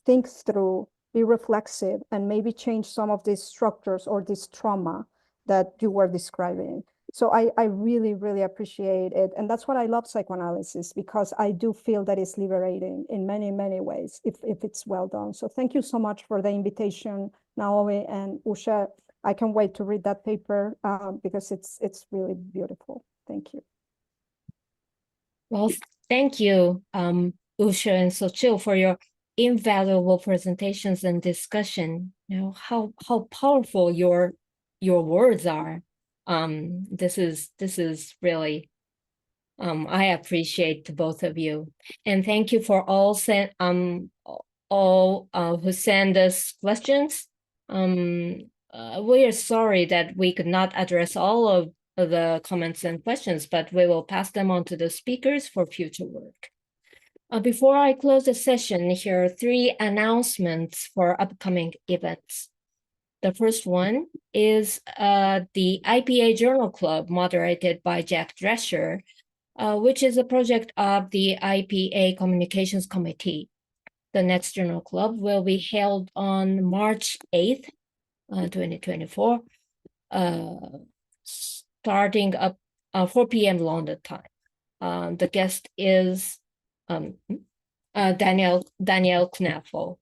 think through, be reflexive, and maybe change some of these structures or this trauma that you were describing. So I really, really appreciate it. And that's what I love psychoanalysis, because I do feel that it's liberating in many, many ways if it's well done. So thank you so much for the invitation, Naomi and Usha. I can't wait to read that paper because it's really beautiful. Thank you. Well, thank you, Usha and Sochil, for your invaluable presentations and discussion. How powerful your words are. This is really I appreciate both of you, and thank you for all who send us questions. We are sorry that we could not address all of the comments and questions, but we will pass them on to the speakers for future work. Before I close the session, here are 3 announcements for upcoming events. The first one is the IPA Journal Club, moderated by Jack Drescher, which is a project of the IPA Communications Committee. The next Journal Club will be held on March 8th, 2024, starting up 4 p.m. London time. The guest is Danielle Knaffel.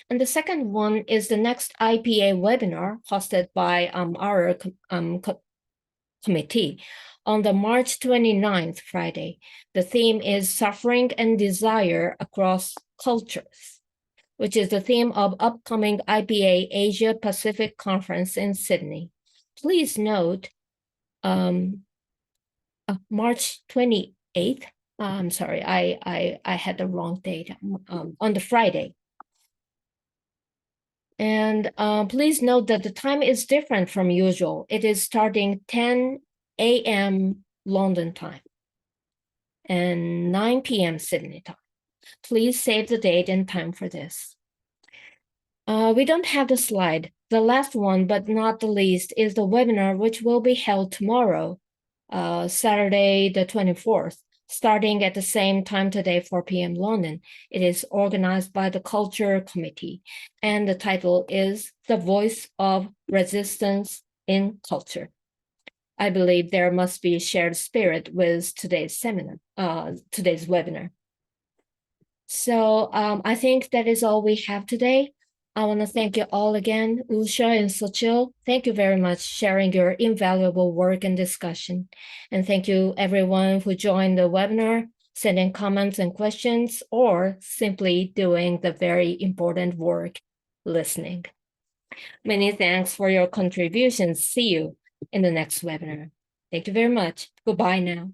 And the second one is the next IPA webinar hosted by our committee on the March 29th, Friday. The theme is Suffering and Desire Across Cultures, which is the theme of upcoming IPA Asia Pacific Conference in Sydney. Please note, March 28th, I'm sorry, I had the wrong date, on the Friday. And please note that the time is different from usual. It is starting 10 a.m. London time and 9 p.m. Sydney time. Please save the date and time for this. We don't have the slide. The last one, but not the least, is the webinar which will be held tomorrow, Saturday the 24th, starting at the same time today, 4 p.m. London. It is organized by the Culture Committee, and the title is The Voice of Resistance in Culture. I believe there must be a shared spirit with today's webinar. So I think that is all we have today. I want to thank you all again, Usha and Sochil. Thank you very much sharing your invaluable work and discussion. And thank you everyone who joined the webinar, sending comments and questions, or simply doing the very important work, listening. Many thanks for your contributions. See you in the next webinar. Thank you very much. Goodbye now.